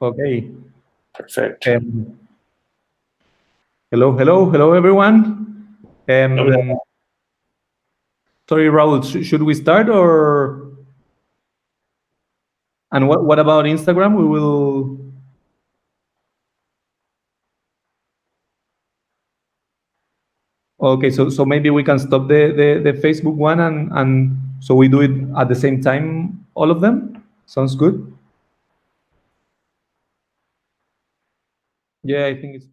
Okay. Perfect. Hello, everyone. Sorry, Raul, should we start or? And what about Instagram? We will. Okay, so maybe we can stop the Facebook one and so we do it at the same time, all of them. Sounds good. Yeah, I think it's.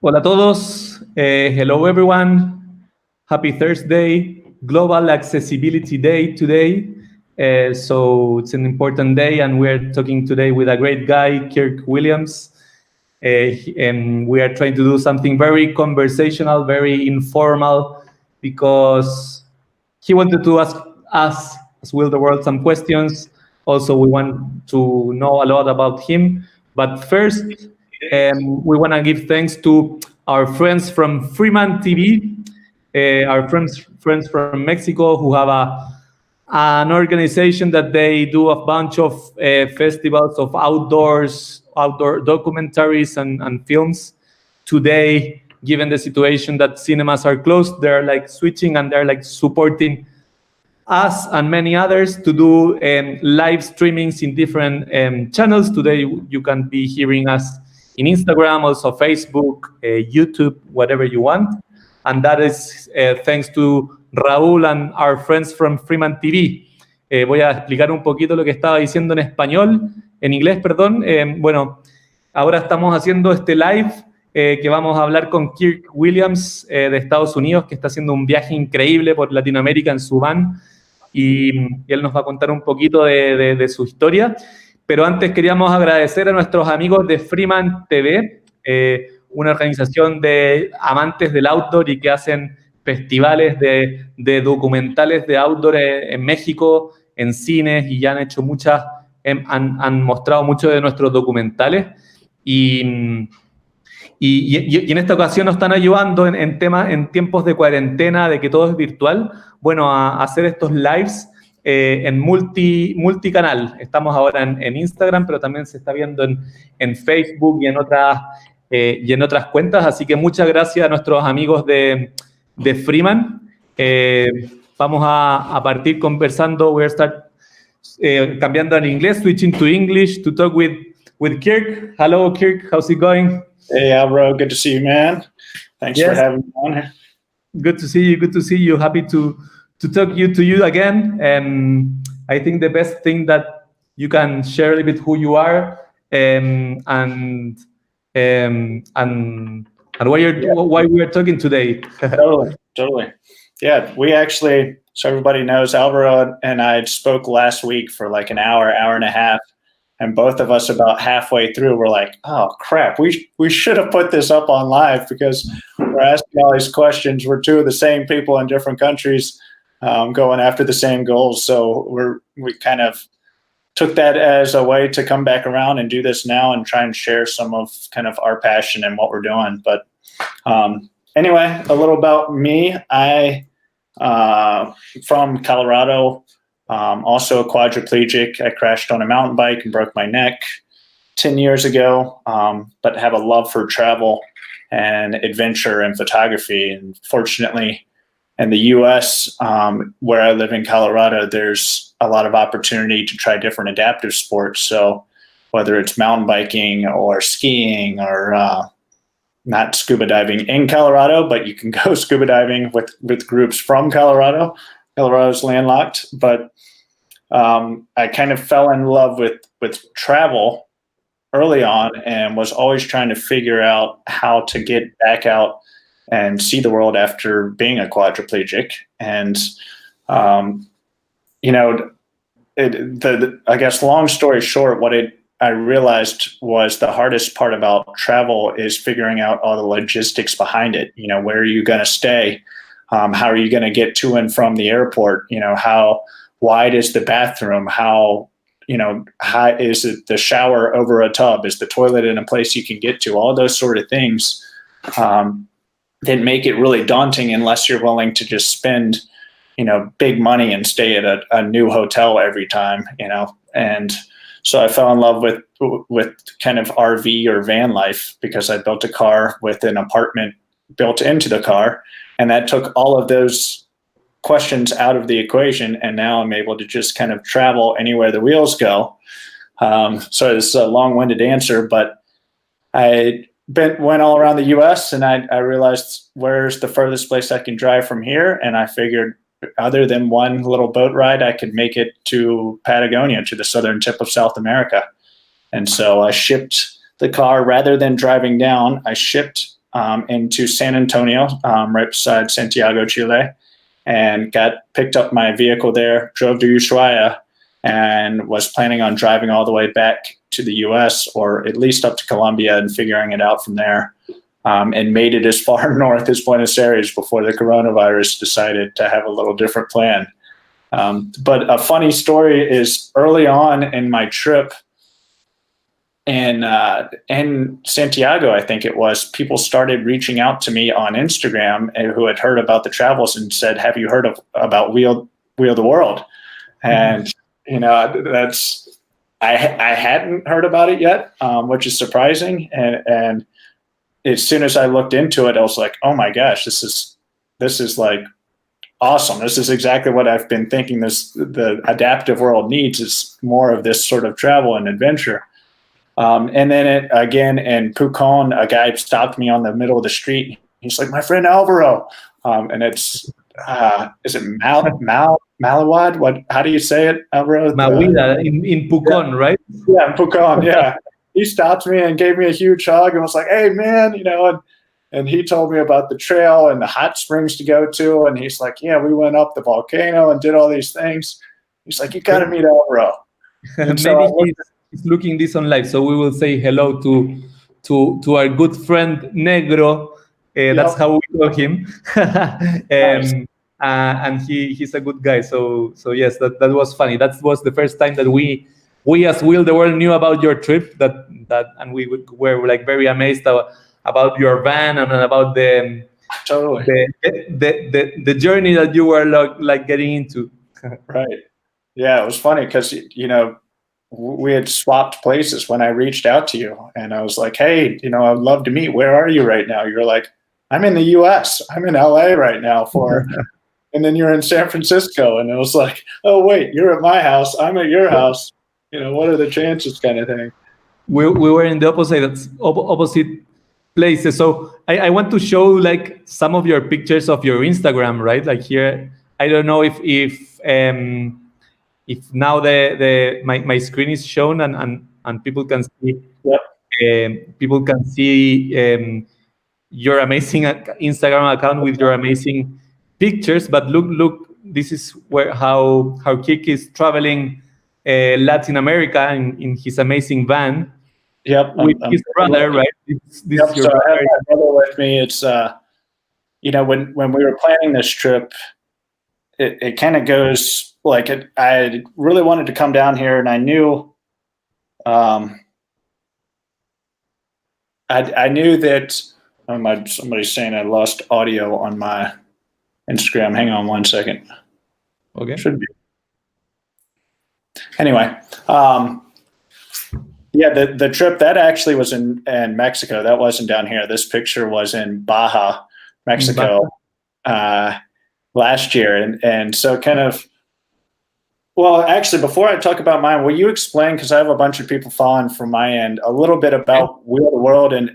Hola a todos. Hello, everyone. Happy Thursday, Global Accessibility Day today. So it's an important day, and we're talking today with a great guy, Kirk Williams. And we are trying to do something very conversational, very informal, because he wanted to ask us, as will the world, some questions. Also, we want to know a lot about him. But first, we want to give thanks to our friends from Freeman TV, our friends from Mexico who have an organization that they do a bunch of festivals of outdoor documentaries and films. Today, given the situation that cinemas are closed, they're like switching and they're like supporting us and many others to do live streamings in different channels. Today, you can be hearing us in Instagram, also Facebook, YouTube, whatever you want. And that is thanks to Raúl and our friends from Freeman TV. Voy a explicar un poquito lo que estaba diciendo en inglés, perdón. Bueno, ahora estamos haciendo este live que vamos a hablar con Kirk Williams de Estados Unidos, que está haciendo un viaje increíble por Latinoamérica en su van. Y él nos va a contar un poquito de su historia. Pero antes queríamos agradecer a nuestros amigos de Freeman TV, una organización de amantes del outdoor y que hacen festivales de documentales de outdoor en México, en cines, y ya han hecho han mostrado muchos de nuestros documentales. Y en esta ocasión nos están ayudando en tiempos de cuarentena, de que todo es virtual, bueno, a hacer estos lives en multicanal. Estamos ahora en Instagram, pero también se está viendo en Facebook y en otras cuentas. Así que muchas gracias a nuestros amigos de Freeman. Vamos a partir conversando. We'll start cambiando en inglés, switching to English to talk with Kirk. Hello, Kirk. How's it going? Hey, Alvaro. Good to see you, man. Thanks for having me on here. Good to see you. Good to see you. Happy to talk to you again. I think the best thing that you can share a little bit who you are and why we are talking today. Totally. Yeah, we actually, so everybody knows, Alvaro and I spoke last week for like an hour and a half, and both of us about halfway through were like, oh crap, we should have put this up on live, because we're asking all these questions. We're two of the same people in different countries, going after the same goals. So we kind of took that as a way to come back around and do this now and try and share some of kind of our passion and what we're doing. But anyway, a little about me. I from Colorado, also a quadriplegic. I crashed on a mountain bike and broke my neck 10 years ago, but have a love for travel and adventure and photography. And fortunately, in the U.S., where I live in Colorado, there's a lot of opportunity to try different adaptive sports. So whether it's mountain biking or skiing or not scuba diving in Colorado, but you can go scuba diving with groups from Colorado. Colorado's landlocked, but I kind of fell in love with travel early on and was always trying to figure out how to get back out and see the world after being a quadriplegic. And, I guess long story short, I realized was the hardest part about travel is figuring out all the logistics behind it. Where are you going to stay? How are you going to get to and from the airport? How wide is the bathroom? How high is it the shower over a tub? Is the toilet in a place you can get to? All those sort of things that make it really daunting unless you're willing to just spend, big money and stay at a new hotel every time, And so I fell in love with kind of RV or van life, because I built a car with an apartment built into the car. And that took all of those questions out of the equation. And now I'm able to just kind of travel anywhere the wheels go. So it's a long-winded answer, but I went all around the U.S. and I realized, where's the furthest place I can drive from here? And I figured, other than one little boat ride, I could make it to Patagonia, to the southern tip of South America. And so I shipped the car rather than driving down. I shipped into San Antonio, right beside Santiago, Chile, and picked up my vehicle there, drove to Ushuaia, and was planning on driving all the way back to the U.S. or at least up to Colombia and figuring it out from there. And made it as far north as Buenos Aires before the coronavirus decided to have a little different plan. But a funny story is, early on in my trip in Santiago, I think it was, people started reaching out to me on Instagram who had heard about the travels and said, have you heard about Wheel the World? And, I hadn't heard about it yet, which is surprising. And as soon as I looked into it, I was like, oh my gosh, this is like awesome. This is exactly what I've been thinking the adaptive world needs, is more of this sort of travel and adventure. And then again, in Pucón, a guy stopped me on the middle of the street. He's like, my friend Alvaro. And it's, is it Malawad? How do you say it, Alvaro? Mawida in Pucón, right? Yeah, in Pucón, yeah. He stopped me and gave me a huge hug and was like, hey, man, and he told me about the trail and the hot springs to go to. And he's like, yeah, we went up the volcano and did all these things. He's like, you got to meet Alvaro. Maybe he's looking this on live, so we will say hello to our good friend Negro. That's how we call him. Nice. And he's a good guy. So yes, that was funny. That was the first time that we as Wheel the World knew about your trip. And we were like very amazed about your van and about the totally the journey that you were like getting into. Right. Yeah, it was funny because, we had swapped places when I reached out to you, and I was like, hey, I'd love to meet. Where are you right now? You're like, I'm in the US. I'm in LA right now and then you're in San Francisco. And it was like, oh, wait, you're at my house. I'm at your house. What are the chances kind of thing? We were in the opposite places. So I want to show like some of your pictures of your Instagram, right? Like here, I don't know if now my screen is shown and people can see. Yep. People can see your amazing Instagram account with your amazing pictures. But look, this is how Kirk is traveling Latin America in his amazing van. Yep. With his brother, right? This yep. So I have my brother with me. It's when we were planning this trip, it kind of goes like I really wanted to come down here, and I knew, I knew that. Somebody's saying I lost audio on my Instagram. Hang on one second. Okay. Should be. Anyway, the trip that actually was in Mexico. That wasn't down here. This picture was in Baja, Mexico, last year, and so kind of. Well, actually, before I talk about mine, will you explain, because I have a bunch of people following from my end, a little bit about Wheel the World and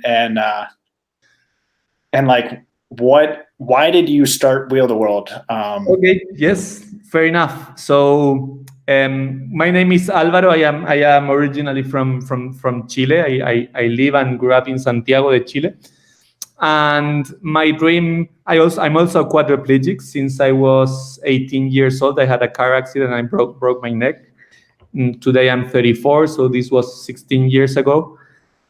like why did you start Wheel the World? Okay, yes, fair enough. So my name is Alvaro. I am originally from Chile. I live and grew up in Santiago de Chile. And my dream, I'm also a quadriplegic. Since I was 18 years old, I had a car accident and I broke my neck. Today I'm 34, so this was 16 years ago.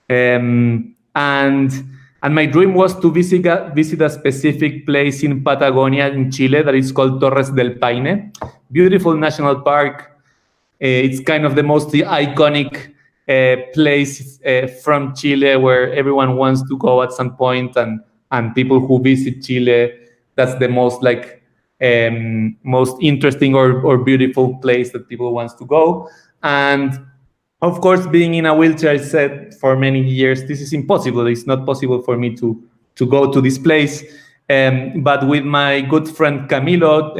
And my dream was to visit a specific place in Patagonia in Chile that is called Torres del Paine. Beautiful national park. It's kind of the most iconic place from Chile where everyone wants to go at some point, and people who visit Chile, that's the most most interesting or beautiful place that people wants to go. And of course, being in a wheelchair, I said for many years, this is impossible. It's not possible for me to go to this place. But with my good friend Camilo,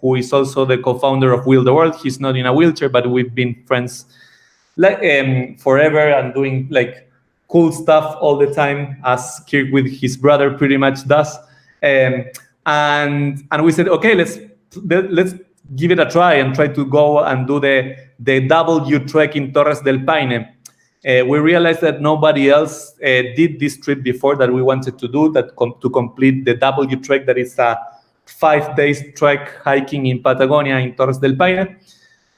who is also the co-founder of Wheel the World, he's not in a wheelchair, but we've been friends forever and doing like cool stuff all the time, as Kirk with his brother pretty much does. And we said, okay, let's give it a try and try to go and do the W trek in Torres del Paine. We realized that nobody else did this trip before that we wanted to do, to complete the W trek, that is a 5 days trek hiking in Patagonia in Torres del Paine.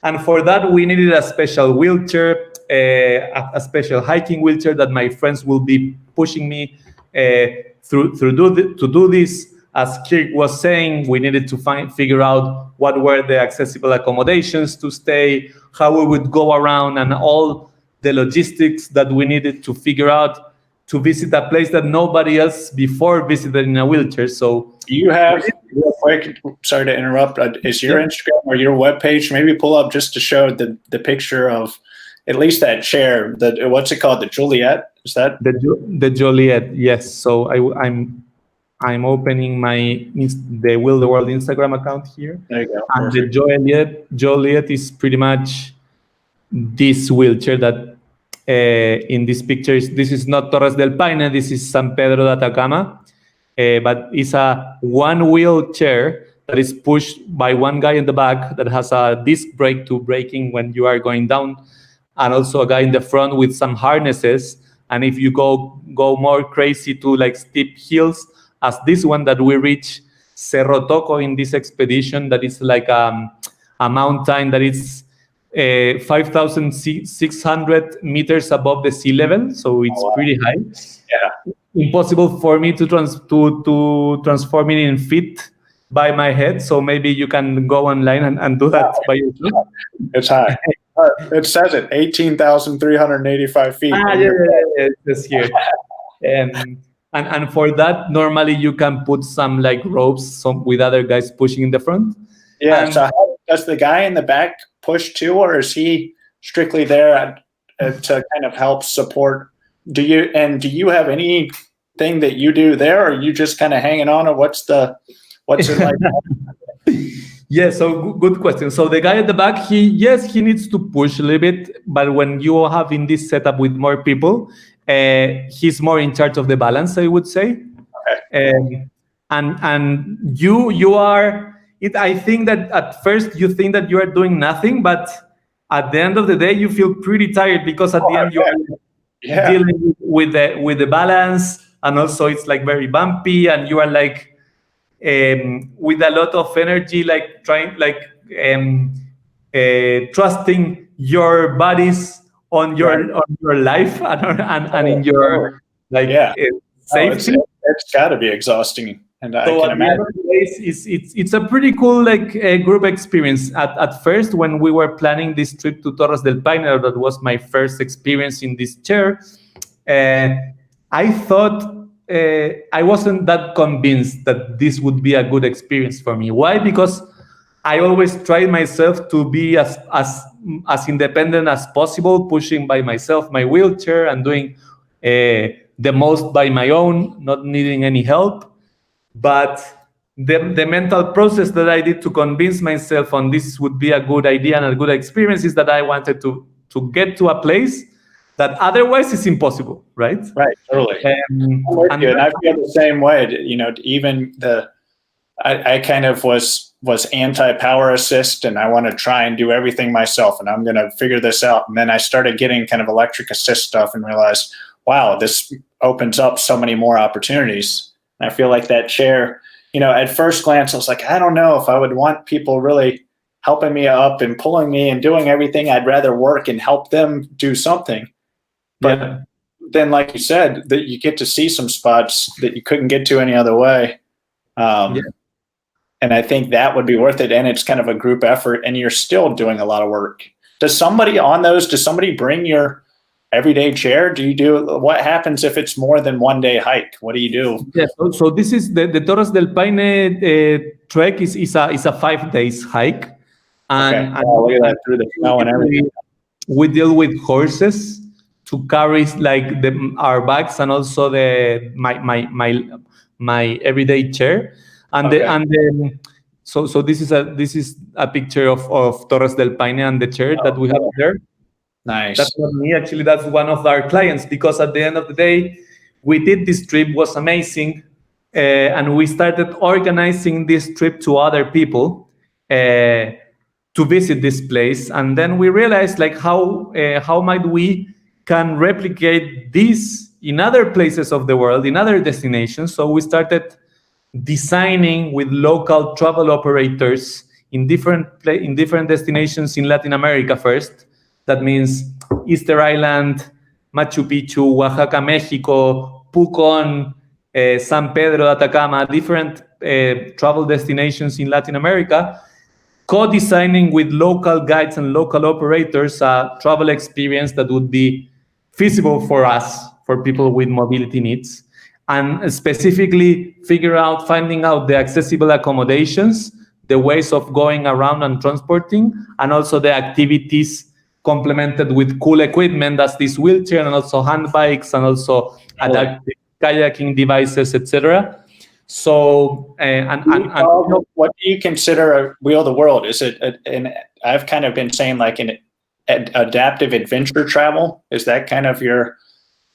And for that, we needed a special wheelchair, a special hiking wheelchair that my friends will be pushing me to do this. As Kirk was saying, we needed to figure out what were the accessible accommodations to stay, how we would go around, and all the logistics that we needed to figure out to visit a place that nobody else before visited in a wheelchair. So you have, real quick, sorry to interrupt, is your Instagram or your webpage, maybe pull up just to show the picture of at least that chair, what's it called, the Juliet? Is that? The Joliet, yes. So I'm opening the Wheel the World Instagram account here. There you go. And Perfect. the Joliet is pretty much this wheelchair that in this picture, this is not Torres del Paine, this is San Pedro de Atacama, but it's a one wheelchair that is pushed by one guy in the back that has a disc brake to braking when you are going down, and also a guy in the front with some harnesses. And if you go more crazy to like steep hills, as this one that we reach Cerro Toco in this expedition, that is like a mountain that is 5,600 meters above the sea level, so it's pretty high. Yeah. Impossible for me to transform it in feet by my head, so maybe you can go online and do that by yourself. It's high. It says it, 18,385 feet. It's here. And for that, normally you can put some like ropes, with other guys pushing in the front. Yeah. So does the guy in the back push too, or is he strictly there to kind of help support? Do you have anything that you do there, or are you just kind of hanging on, or what's it like? Yeah, so good question. So the guy at the back, he needs to push a little bit, but when you have in this setup with more people, he's more in charge of the balance, I would say. Okay. And you are it. I think that at first you think that you are doing nothing, but at the end of the day, you feel pretty tired because at the end you are dealing with the balance, and also it's like very bumpy, and you are like with a lot of energy, like trying, like trusting your bodies on your life and in your safety. It's got to be exhausting, and I can imagine. It's a pretty cool group experience. At first, when we were planning this trip to Torres del Paine, that was my first experience in this chair. I thought. I wasn't that convinced that this would be a good experience for me. Why? Because I always tried myself to be as independent as possible, pushing by myself my wheelchair and doing the most by my own, not needing any help. But the mental process that I did to convince myself on this would be a good idea and a good experience is that I wanted to get to a place that otherwise is impossible, right? Right, totally. And I feel the same way. Even I kind of was anti-power assist, and I want to try and do everything myself, and I'm going to figure this out. And then I started getting kind of electric assist stuff and realized, wow, this opens up so many more opportunities. And I feel like that chair, at first glance, I was like, I don't know if I would want people really helping me up and pulling me and doing everything. I'd rather work and help them do something. But then, like you said, that you get to see some spots that you couldn't get to any other way. And I think that would be worth it. And it's kind of a group effort, and you're still doing a lot of work. Does somebody bring your everyday chair? What happens if it's more than 1 day hike? What do you do? Yeah, so this is the Torres del Paine trek is a 5 days hike. And look at that, through the snow and everything. We deal with horses to carry like our bags and also my everyday chair, so this is a picture of Torres del Paine and the chair that we have there. Nice. That's not me, actually. That's one of our clients, because at the end of the day, we did this trip, was amazing, and we started organizing this trip to other people to visit this place, and then we realized like how might we can replicate this in other places of the world, in other destinations. So we started designing with local travel operators in different destinations in Latin America first. That means Easter Island, Machu Picchu, Oaxaca, Mexico, Pucón, San Pedro de Atacama, different travel destinations in Latin America, co-designing with local guides and local operators a travel experience that would be feasible for us, for people with mobility needs, and specifically finding out the accessible accommodations, the ways of going around and transporting, and also the activities complemented with cool equipment, that's this wheelchair, and also hand bikes, and also adaptive kayaking devices, etc. So, what do you consider a wheel the world? Is it I've kind of been saying like an adaptive adventure travel? Is that kind of your?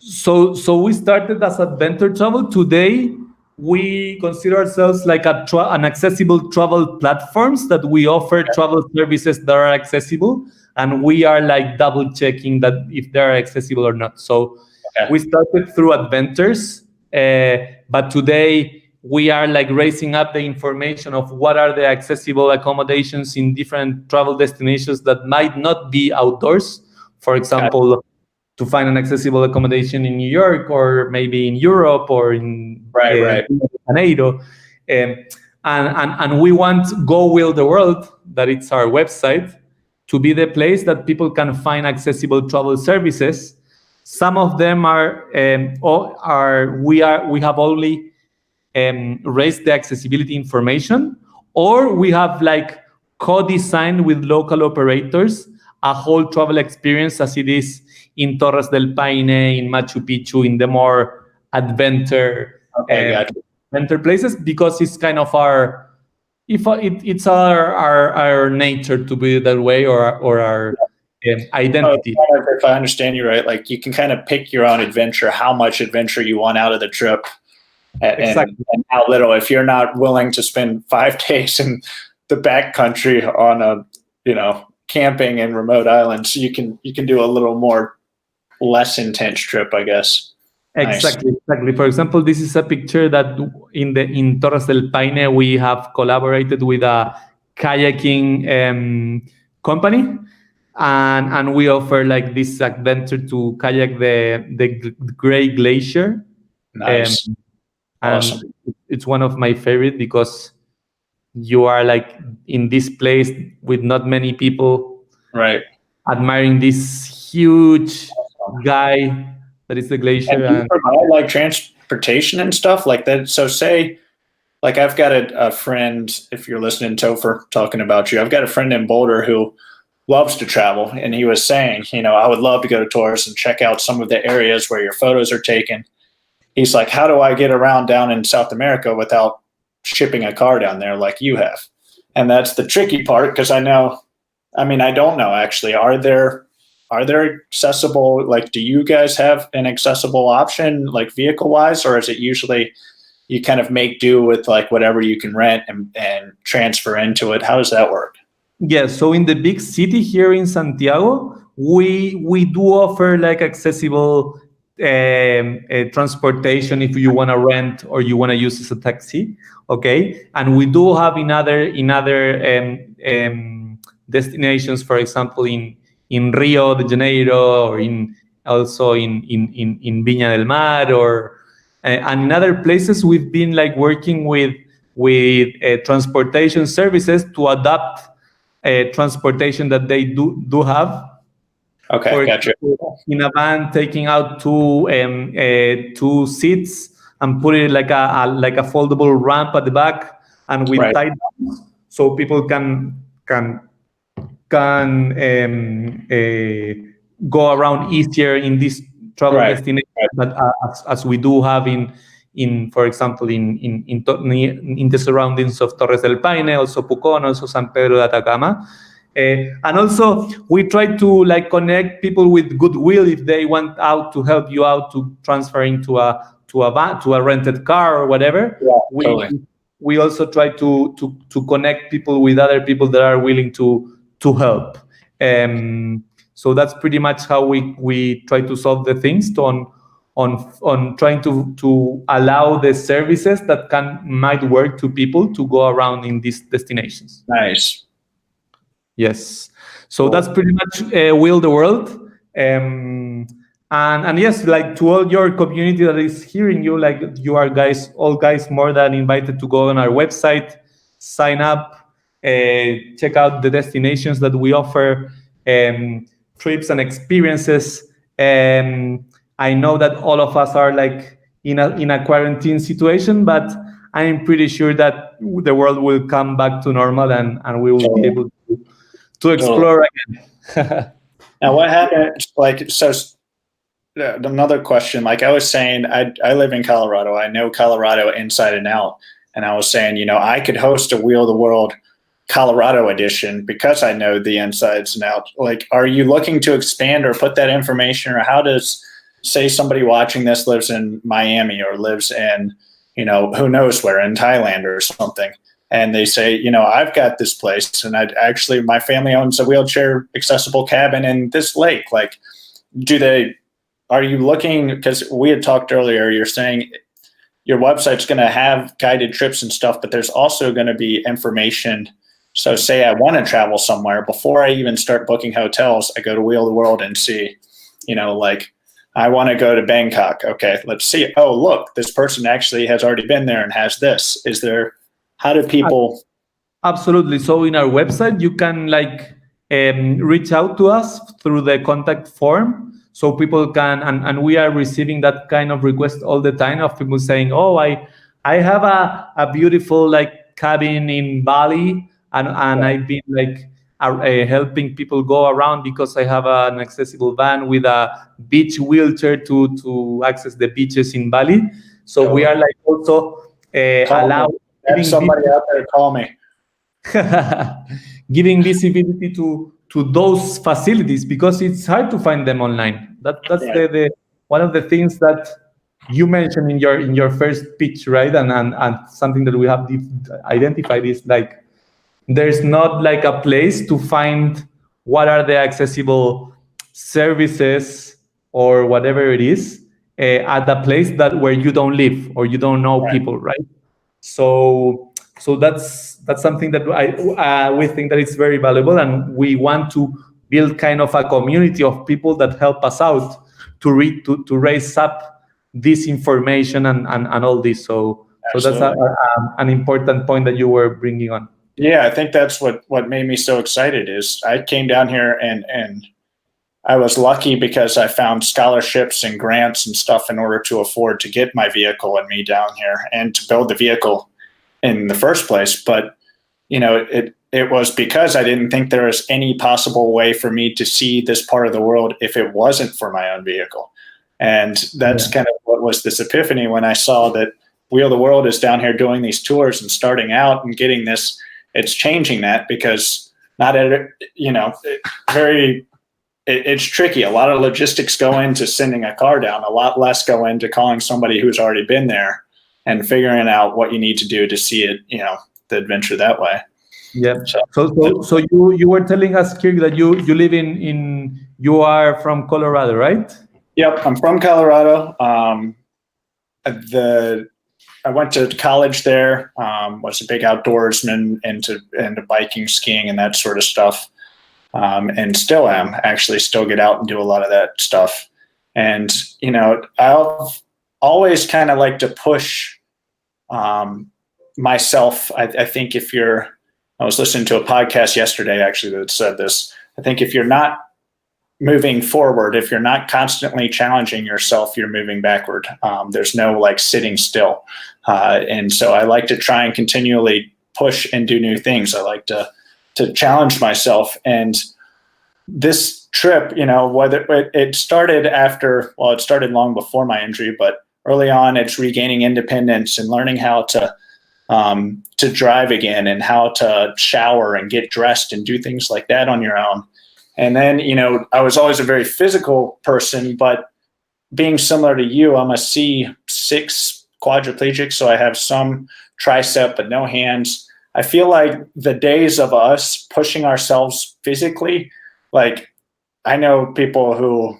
So we started as adventure travel. Today, we consider ourselves like an accessible travel platforms that we offer travel services that are accessible, and we are like double checking that if they are accessible or not. So we started through adventures, but today we are like raising up the information of what are the accessible accommodations in different travel destinations that might not be outdoors. For example, to find an accessible accommodation in New York, or maybe in Europe, or in Rio de Janeiro. And we want Go Wheel the World, that it's our website, to be the place that people can find accessible travel services. Some of them we have only raised the accessibility information, or we have like co-designed with local operators a whole travel experience as it is in Torres del Paine, in Machu Picchu, in the more adventure places, because it's kind of it's our nature to be that way, or our identity. If I understand you right, like you can kind of pick your own adventure, how much adventure you want out of the trip, and how little. If you're not willing to spend 5 days in the backcountry on a camping in remote islands, you can do a little more less intense trip, I guess. Exactly. For example, this is a picture that in Torres del Paine we have collaborated with a kayaking company, and we offer like this adventure to kayak the Great Glacier. Nice. Awesome. And it's one of my favorite because you are like in this place with not many people, right, admiring this huge guy that is the glacier. And you provide like transportation and stuff like that. So say, like I've got a friend, if you're listening, Topher, talking about you, I've got a friend in Boulder who loves to travel. And he was saying, I would love to go to tours and check out some of the areas where your photos are taken. He's like, how do I get around down in South America without shipping a car down there like you have? And that's the tricky part, because I don't know actually. Are there accessible, like, do you guys have an accessible option, like vehicle wise, or is it usually you kind of make do with like whatever you can rent and transfer into it? How does that work? Yeah, so in the big city here in Santiago, we do offer like accessible transportation if you want to rent or you want to use as a taxi, okay? And we do have in other destinations, for example, in Rio de Janeiro, or also in Viña del Mar, or and in other places we've been like working with transportation services to adapt transportation that they do have. Okay, for gotcha. Example, in a van, taking out two seats and putting it like a foldable ramp at the back, and with tie downs, so people can go around easier in this travel destination, but as we do have in for example in the surroundings of Torres del Paine, also Pucón, also San Pedro de Atacama, and also we try to like connect people with goodwill if they want out to help you out to transfer into a van, to a rented car or whatever. Yeah, we also try to connect people with other people that are willing to help. So that's pretty much how we try to solve the things on trying to allow the services that might work to people to go around in these destinations. Nice. Yes. So that's pretty much Wheel the World. And yes, like to all your community that is hearing you, like you are all guys more than invited to go on our website, sign up, check out the destinations that we offer, trips and experiences. I know that all of us are like in a quarantine situation, but I'm pretty sure that the world will come back to normal and we will be able to explore again. Now, what happened? Like, so another question. Like I was saying, I live in Colorado. I know Colorado inside and out, and I was saying, I could host a Wheel the World Colorado edition because I know the insides and outs. Like, are you looking to expand or put that information, or how does, say somebody watching this lives in Miami or lives in, who knows where, in Thailand or something, and they say, I've got this place and my family owns a wheelchair accessible cabin in this lake. Like, are you looking, because we had talked earlier, you're saying your website's going to have guided trips and stuff, but there's also going to be information. So say I want to travel somewhere, before I even start booking hotels, I go to Wheel the World and see, like, I want to go to Bangkok. Okay, let's see. Oh, look, this person actually has already been there and has this. How do people? Absolutely. So in our website, you can like reach out to us through the contact form. So people can, and we are receiving that kind of request all the time of people saying, oh, I have a beautiful like cabin in Bali, and I've been like helping people go around because I have an accessible van with a beach wheelchair to access the beaches in Bali. So we are like also allowed. Have somebody out there call me. Giving visibility to those facilities because it's hard to find them online. That's the one of the things that you mentioned in your first pitch, right? And something that we have identified is like there's not like a place to find what are the accessible services or whatever it is at a place that where you don't live or you don't know people, right? So that's something that we think that it's very valuable, and we want to build kind of a community of people that help us out to raise up this information and all this. So that's an important point that you were bringing on. Yeah, I think that's what made me so excited is I came down here and I was lucky because I found scholarships and grants and stuff in order to afford to get my vehicle and me down here and to build the vehicle in the first place. But, it was because I didn't think there was any possible way for me to see this part of the world if it wasn't for my own vehicle. And that's kind of what was this epiphany when I saw that Wheel the World is down here doing these tours and starting out and getting this. It's changing that because it's tricky. A lot of logistics go into sending a car down, a lot less go into calling somebody who's already been there and figuring out what you need to do to see it, the adventure that way. Yeah. So you were telling us, Kirk, that you live you are from Colorado, right? Yep, I'm from Colorado. I went to college there, was a big outdoorsman into biking, skiing, and that sort of stuff. And still am, actually still get out and do a lot of that stuff. And, I've always kind of like to push myself. I think I was listening to a podcast yesterday, actually, that said this. I think if you're not moving forward, if you're not constantly challenging yourself, you're moving backward. There's no like sitting still. And so I like to try and continually push and do new things. I like to challenge myself. And this trip, whether it started it started long before my injury, but early on it's regaining independence and learning how to drive again and how to shower and get dressed and do things like that on your own. And then, I was always a very physical person, but being similar to you, I'm a C6 quadriplegic. So I have some tricep, but no hands. I feel like the days of us pushing ourselves physically, like I know people who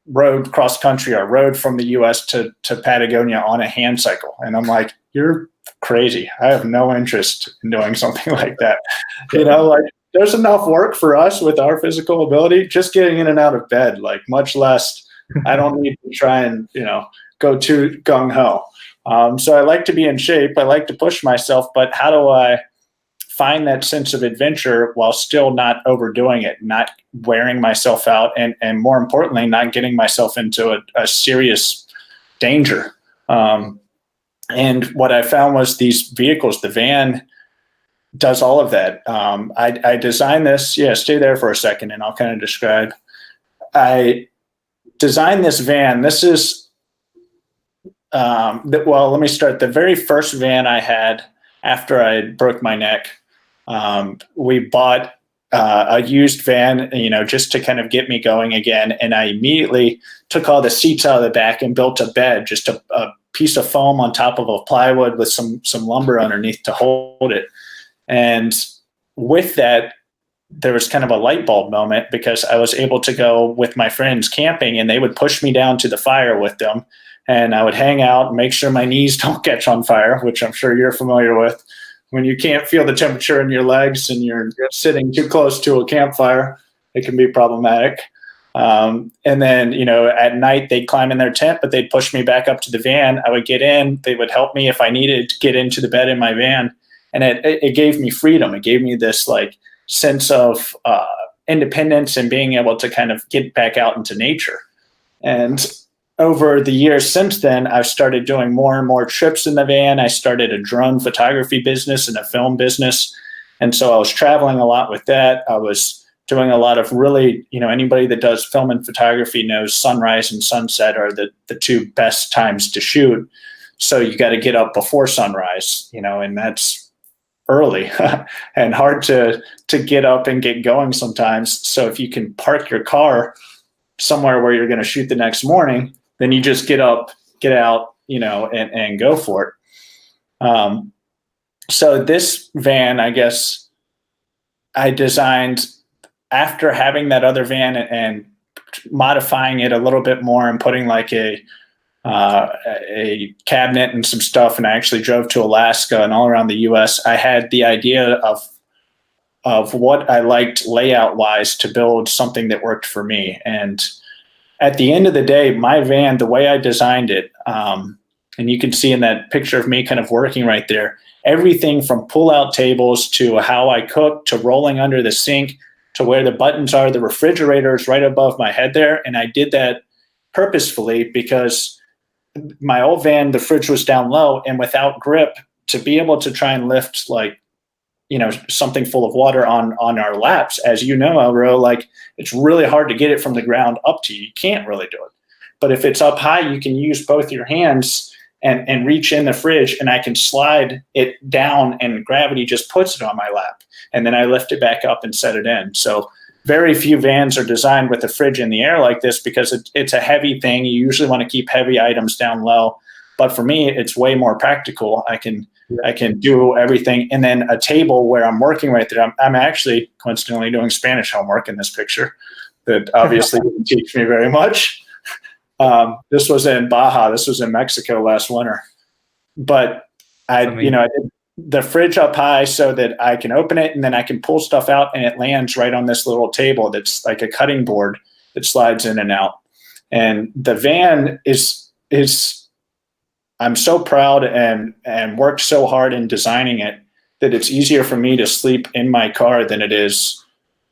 rode cross country or rode from the US to Patagonia on a hand cycle. And I'm like, you're crazy. I have no interest in doing something like that. There's enough work for us with our physical ability, just getting in and out of bed, like much less. I don't need to try and, go too gung ho. So I like to be in shape. I like to push myself, but how do I find that sense of adventure while still not overdoing it, not wearing myself out, and more importantly, not getting myself into a serious danger? And what I found was these vehicles, the van does all of that. I designed this. Yeah, stay there for a second and I'll kind of describe. I designed this van. This is, let me start. The very first van I had after I broke my neck, we bought a used van, just to kind of get me going again. And I immediately took all the seats out of the back and built a bed, just a piece of foam on top of a plywood with some lumber underneath to hold it. And with that, there was kind of a light bulb moment because I was able to go with my friends camping and they would push me down to the fire with them. And I would hang out and make sure my knees don't catch on fire, which I'm sure you're familiar with. When you can't feel the temperature in your legs and you're sitting too close to a campfire, it can be problematic. And then, at night they'd climb in their tent, but they'd push me back up to the van. I would get in, they would help me if I needed to get into the bed in my van. And it gave me freedom. It gave me this like sense of independence and being able to kind of get back out into nature. And over the years since then, I've started doing more and more trips in the van. I started a drone photography business and a film business. And so I was traveling a lot with that. I was doing a lot of really, anybody that does film and photography knows sunrise and sunset are the two best times to shoot. So you got to get up before sunrise, and that's early and hard to get up and get going sometimes. So if you can park your car somewhere where you're going to shoot the next morning, then you just get up, get out, and go for it. So this van, I guess I designed after having that other van and modifying it a little bit more and putting like a cabinet and some stuff. And I actually drove to Alaska and all around the US. I had the idea of what I liked layout wise to build something that worked for me. And at the end of the day, my van, the way I designed it, and you can see in that picture of me kind of working right there, everything from pull-out tables to how I cook to rolling under the sink to where the buttons are, the refrigerator is right above my head there. And I did that purposefully because my old van, the fridge was down low, and without grip, to be able to try and lift something full of water on our laps, as you know, Alvaro, it's really hard to get it from the ground up to you. You can't really do it. But if it's up high, you can use both your hands and reach in the fridge, and I can slide it down and gravity just puts it on my lap. And then I lift it back up and set it in. So very few vans are designed with a fridge in the air like this because it's a heavy thing. You usually want to keep heavy items down low. But for me, it's way more practical. I can do everything. And then a table where I'm working right there. I'm actually coincidentally doing Spanish homework in this picture that obviously didn't teach me very much. This was in Baja. This was in Mexico last winter. But I did the fridge up high so that I can open it and then I can pull stuff out and it lands right on this little table that's like a cutting board that slides in and out. And the van is I'm so proud and worked so hard in designing it that it's easier for me to sleep in my car than it is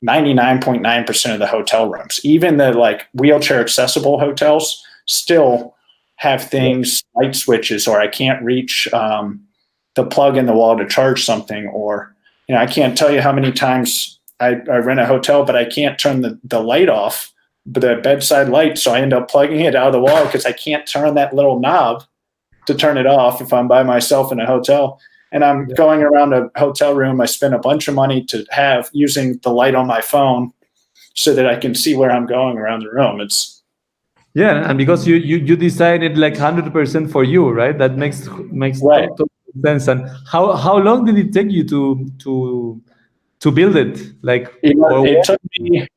99.9% of the hotel rooms. Even the wheelchair accessible hotels still have things, light switches, or I can't reach the plug in the wall to charge something, or I can't tell you how many times I rent a hotel, but I can't turn the light off, the bedside light, so I end up plugging it out of the wall because I can't turn that little knob to turn it off if I'm by myself in a hotel. And I'm going around a hotel room. I spend a bunch of money to have using the light on my phone so that I can see where I'm going around the room. And because you decided 100% for you, right? That makes right. total sense. And how long did it take you to build it? It took me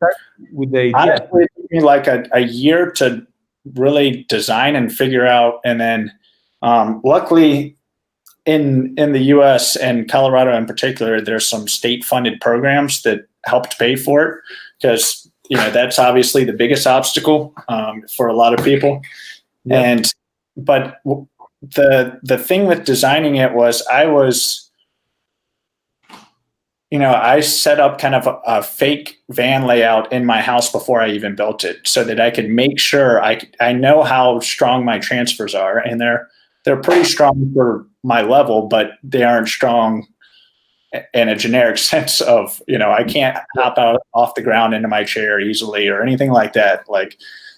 with the idea. Honestly, it took me a year to really design and figure out, and then luckily in the US and Colorado in particular, there's some state funded programs that helped pay for it because that's obviously the biggest obstacle for a lot of people. But the thing with designing it was I set up kind of a fake van layout in my house before I even built it so that I could make sure I know how strong my transfers are, and they're pretty strong for my level, but they aren't strong in a generic sense of, I can't hop out off the ground into my chair easily or anything like that.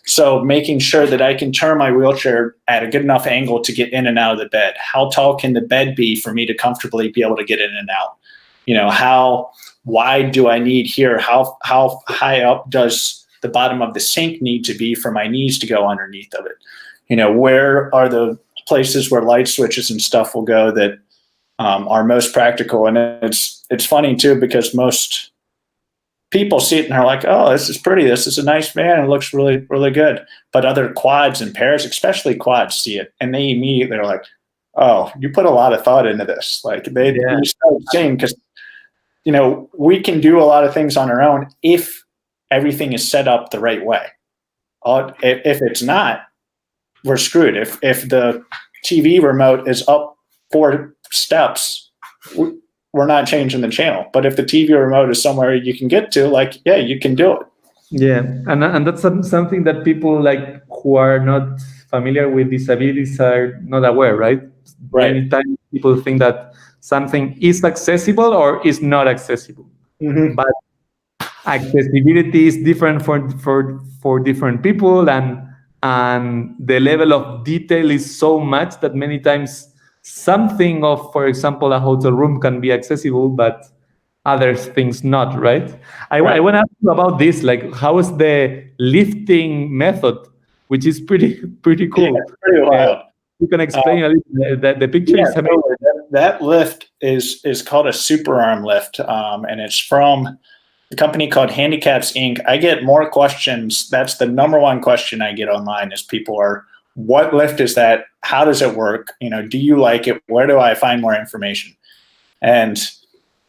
So making sure that I can turn my wheelchair at a good enough angle to get in and out of the bed. How tall can the bed be for me to comfortably be able to get in and out? How wide do I need here? How high up does the bottom of the sink need to be for my knees to go underneath of it? Where are the places where light switches and stuff will go that are most practical? And it's funny too, because most people see it and are like, oh, this is pretty. This is a nice van. It looks really, really good. But other quads and pairs, especially quads, see it. And they immediately are like, oh, you put a lot of thought into this. You start seeing, because, we can do a lot of things on our own if everything is set up the right way. If it's not, we're screwed. If the TV remote is up 4 steps, we're not changing the channel. But if the TV remote is somewhere you can get to, you can do it. Yeah, and that's something that people who are not familiar with disabilities are not aware, right? Right. Many times people think that something is accessible or is not accessible. Mhm. But accessibility is different for different people, and the level of detail is so much that many times something of, for example, a hotel room can be accessible, but other things not, right? I Right. want to ask you about this, like how is the lifting method, which is pretty Yeah, cool. it's pretty wild. You can explain a little. The picture Yeah, is amazing. totally. That lift is called a super arm lift, and it's from a company called Handicaps Inc. I get more questions. That's the number one question I get online is people are, what lift is that? How does it work? Do you like it? Where do I find more information? And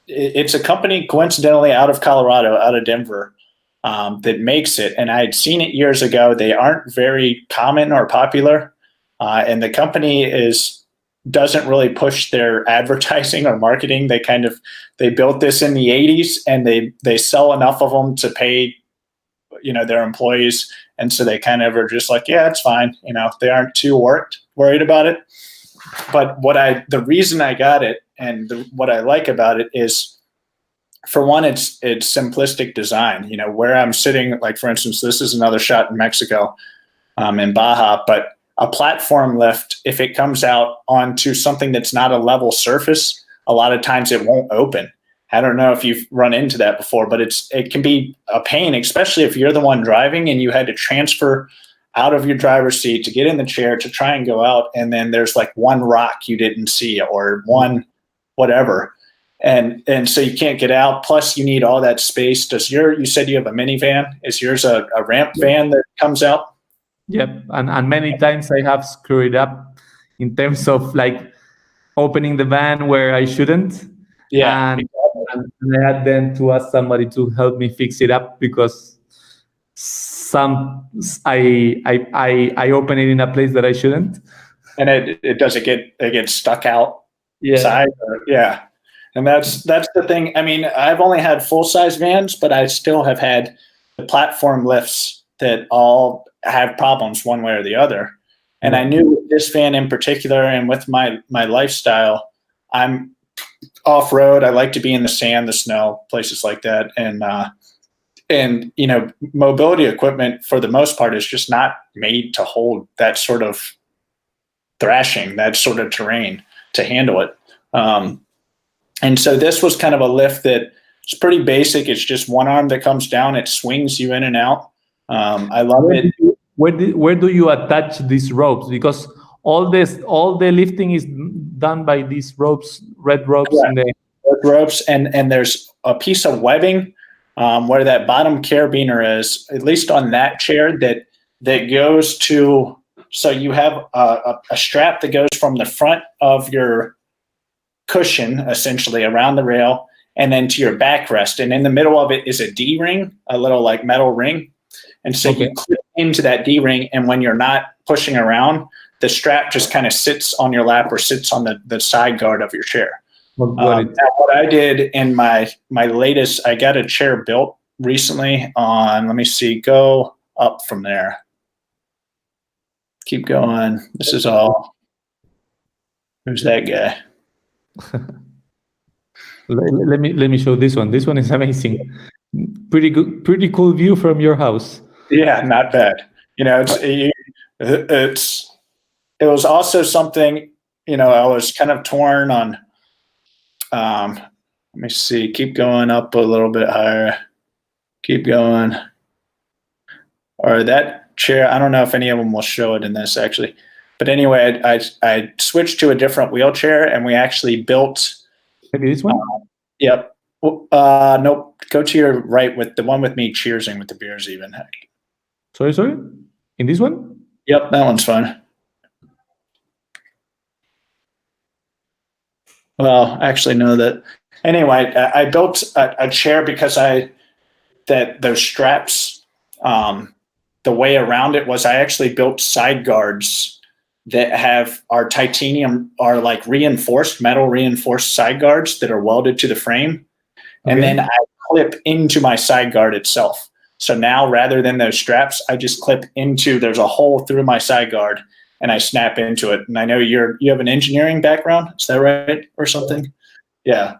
it's a company coincidentally out of Colorado, out of Denver, that makes it. And I had seen it years ago. They aren't very common or popular. And the company doesn't really push their advertising or marketing. They built this in the 80s, and they sell enough of them to pay, their employees. And so they kind of are just like, yeah, it's fine. They aren't too worried about it. But the reason I got it and what I like about it is, for one, it's simplistic design. Where I'm sitting, like for instance, this is another shot in Mexico, in Baja, but a platform lift, if it comes out onto something that's not a level surface, a lot of times it won't open. I don't know if you've run into that before, but it can be a pain, especially if you're the one driving and you had to transfer out of your driver's seat to get in the chair to try and go out, and then there's like one rock you didn't see or one whatever, and so you can't get out. Plus, you need all that space. You said you have a minivan? Is yours a ramp van that comes out? Yep, and many times I have screwed up in terms of like opening the van where I shouldn't. Yeah, and I had then to ask somebody to help me fix it up because I open it in a place that I shouldn't. And it doesn't get stuck out. Yeah. Yeah. And that's the thing. I mean, I've only had full-size vans, but I still have had the platform lifts that all have problems one way or the other. And I knew with this van in particular, and with my lifestyle, I'm off-road. I like to be in the sand, the snow, places like that. And mobility equipment for the most part is just not made to hold that sort of thrashing, that sort of terrain, to handle it. And so this was kind of a lift that it's pretty basic. It's just one arm that comes down. It swings you in and out. I love it. Where do you attach these ropes? Because all the lifting is done by these ropes, red ropes. Yeah. Red ropes, and there's a piece of webbing where that bottom carabiner is, at least on that chair, that goes to. So you have a strap that goes from the front of your cushion, essentially around the rail, and then to your backrest. And in the middle of it is a D-ring, a little like metal ring. And so you clip into that D-ring, and when you're not pushing around, the strap just kind of sits on your lap or sits on the side guard of your chair. What I did in my latest, I got a chair built recently on, let me see, go up from there. Keep going. This is all. Who's that guy? Let me show this one. This one is amazing. Pretty good, pretty cool view from your house. Yeah, not bad. It was also something. I was kind of torn on. Let me see. Keep going up a little bit higher. Keep going. Or that chair. I don't know if any of them will show it in this actually. But anyway, I switched to a different wheelchair, and we actually built. Maybe this one? Yep. Nope. Go to your right with the one with me cheersing with the beers even. Sorry? In this one? Yep, that one's fine. Well, actually, no. Anyway, I built a chair because those straps, the way around it was I actually built side guards that are titanium, are like metal reinforced side guards that are welded to the frame. Okay. And then I clip into my side guard itself. So now rather than those straps, I just clip there's a hole through my side guard, and I snap into it. And I know you have an engineering background. Is that right? Or something? Yeah.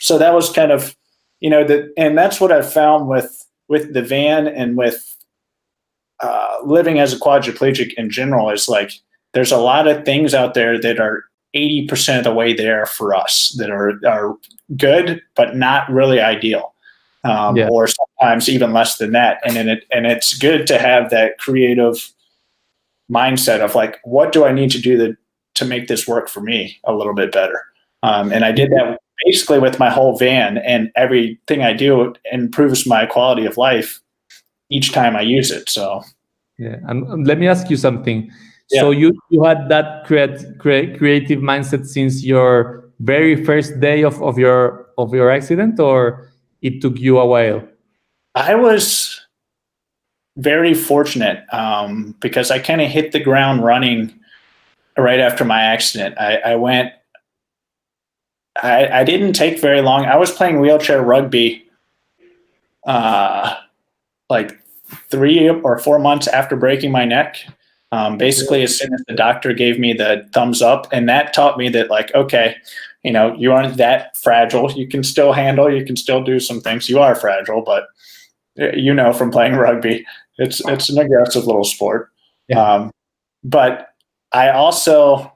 So that was kind of, and that's what I found with the van and with living as a quadriplegic in general is like, there's a lot of things out there that are 80% of the way there for us that are good, but not really ideal. Or sometimes even less than that. And it's good to have that creative mindset of like, what do I need to do to make this work for me a little bit better? And I did that basically with my whole van, and everything I do improves my quality of life each time I use it. So, yeah. And let me ask you something. Yeah. So you had that creative mindset since your very first day of your accident, or it took you a while? I was very fortunate because I kind of hit the ground running right after my accident. I didn't take very long. I was playing wheelchair rugby like 3 or 4 months after breaking my neck. Basically, as soon as the doctor gave me the thumbs up, and that taught me that like, okay, you aren't that fragile. You can still handle, you can still do some things. You are fragile, but from playing rugby, it's an aggressive little sport. Yeah. But I also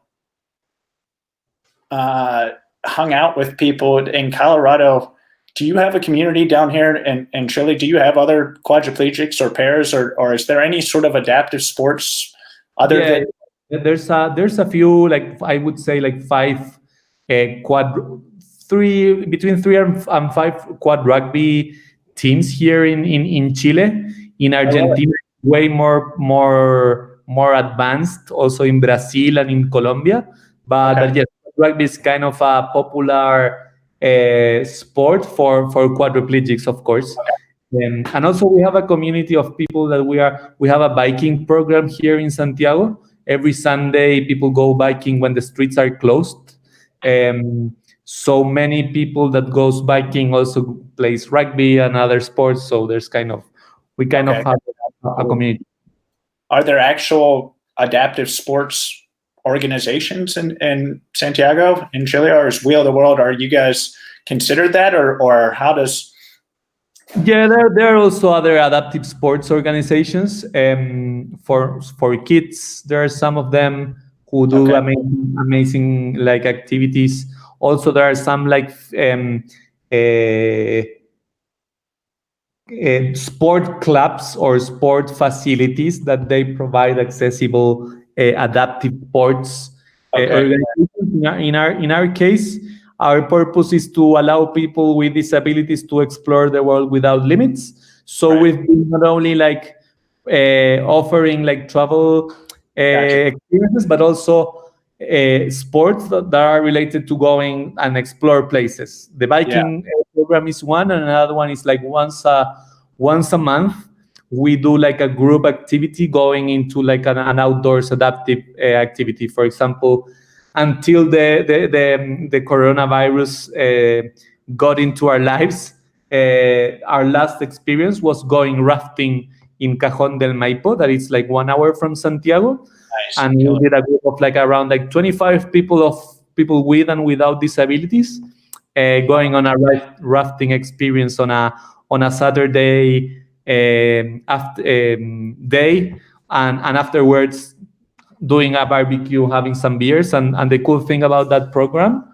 hung out with people in Colorado. Do you have a community down here in Chile? Do you have other quadriplegics or pairs, or is there any sort of adaptive sports other than? There's a few, like I would say like 5 between 3 and 5 quad rugby teams here in Chile. In Argentina, way more advanced, also in Brazil and in Colombia. But yes, rugby is kind of a popular sport for quadriplegics, of course. And also we have a community of people that we have a biking program here in Santiago. Every Sunday, people go biking when the streets are closed. So many people that goes biking also plays rugby and other sports. So there's we have a community. Are there actual adaptive sports organizations in Santiago, in Chile, or is Wheel of the World? Are you guys considered that, or how does? Yeah, there are also other adaptive sports organizations. For kids, there are some of them who do amazing like activities. Also, there are some like sport clubs or sport facilities that they provide accessible adaptive sports organizations. In our case, our purpose is to allow people with disabilities to explore the world without limits. So we've been not only like offering like travel experiences, but also sports that are related to going and explore places. The biking program is one, and another one is like once a month we do like a group activity going into like an outdoors adaptive activity. For example, until the coronavirus got into our lives, our last experience was going rafting in Cajón del Maipo, that is like 1 hour from Santiago. Nice. And we did a group of like around like 25 people with and without disabilities, going on a rafting experience on a Saturday day, and afterwards doing a barbecue, having some beers. And the cool thing about that program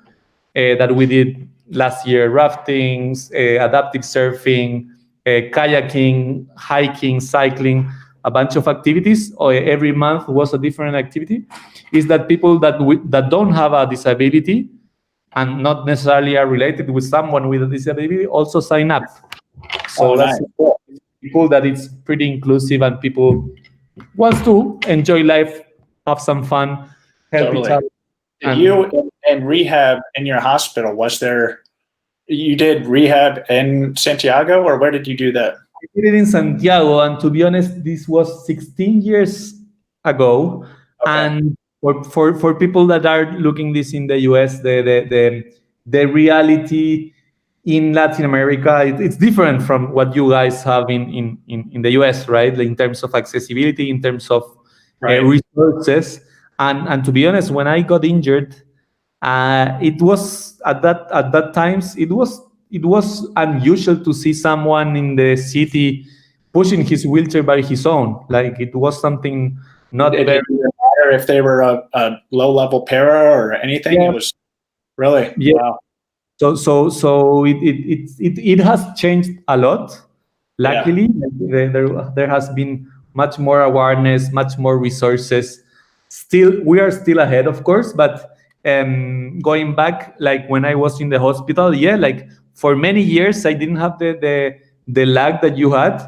that we did last year, raftings, adaptive surfing, kayaking, hiking, cycling, a bunch of activities, every month was a different activity, is that people that don't have a disability and not necessarily are related with someone with a disability also sign up. So that's people that it's pretty inclusive, and people wants to enjoy life, have some fun, help each other. You in rehab in your hospital, you did rehab in Santiago, or where did you do that? I did it in Santiago, and to be honest, this was 16 years ago. And for people that are looking this in the US, the reality in Latin America, it's different from what you guys have in the US, right? In terms of accessibility, in terms of resources. And to be honest, when I got injured, it was at that times it was unusual to see someone in the city pushing his wheelchair by his own. Like it was something not It very. didn't matter if they were a low-level para or anything. Yeah. It was really wow. So it has changed a lot. Luckily, there has been much more awareness, much more resources. Still, we are still ahead, of course, but going back, like when I was in the hospital, like for many years, I didn't have the lag that you had.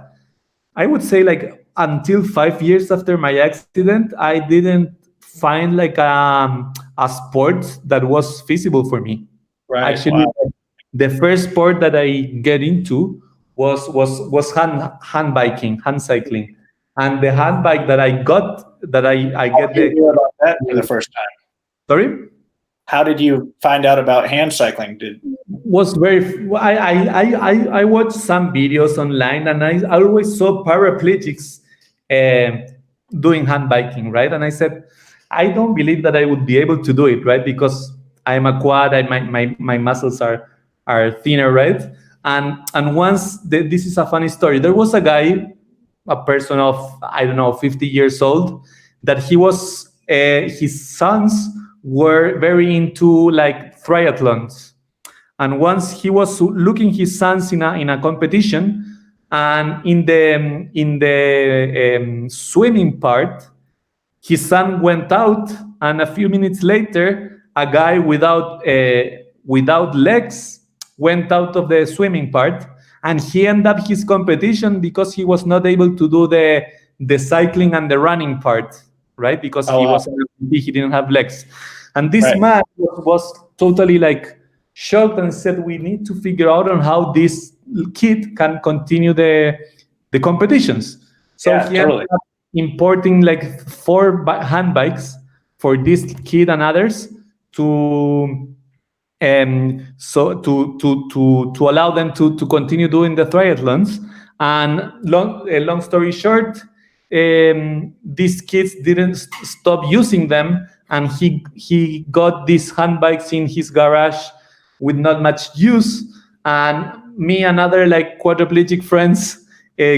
I would say like until 5 years after my accident, I didn't find like a sport that was feasible for me. Right. Actually, the first sport that I get into was hand biking, hand cycling, and the hand bike that I got, that I get How did you hear about that for the first time? Sorry. How did you find out about hand cycling? Was very. I watched some videos online, and I always saw paraplegics doing hand biking, right? And I said, I don't believe that I would be able to do it, right? Because I'm a quad, my muscles are thinner, right? And once, this is a funny story. There was a guy, a person of, I don't know, 50 years old, that he was, his sons were very into like triathlons. And once he was looking his sons in a competition, and in the swimming part, his son went out, and a few minutes later, a guy without legs went out of the swimming part, and he ended up his competition because he was not able to do the cycling and the running part, right? Because he didn't have legs. And this man was totally like shocked and said, we need to figure out on how this kid can continue the competitions. So he ended up importing like 4 hand bikes for this kid and others to allow them to continue doing the triathlons. And long story short, these kids didn't stop using them, and he got these hand bikes in his garage with not much use. And me and other like quadriplegic friends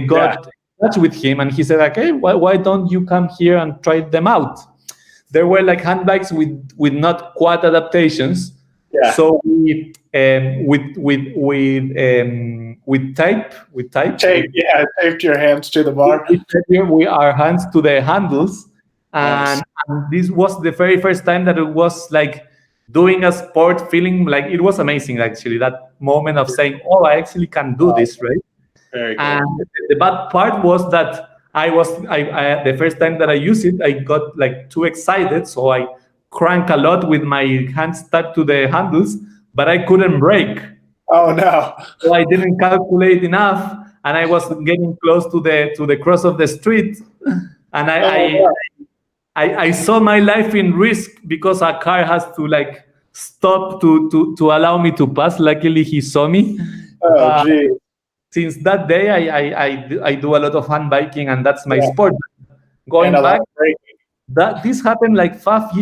got in touch with him, and he said, okay, why don't you come here and try them out? There were like hand bikes with not quad adaptations. Yeah. So we with tape, taped your hands to the bar. Our hands to the handles, and this was the very first time that it was like doing a sport, feeling like it was amazing. Actually, that moment of saying, "Oh, I actually can do this," right? Very cool. And the bad part was that I the first time that I used it, I got like too excited, so I crank a lot with my hands stuck to the handles, but I couldn't brake. Oh no! So I didn't calculate enough, and I was getting close to the cross of the street, and I saw my life in risk because a car has to like stop to allow me to pass. Luckily, he saw me. Oh, geez. Since that day, I do a lot of hand biking, and that's my sport. Going back, this happened like 5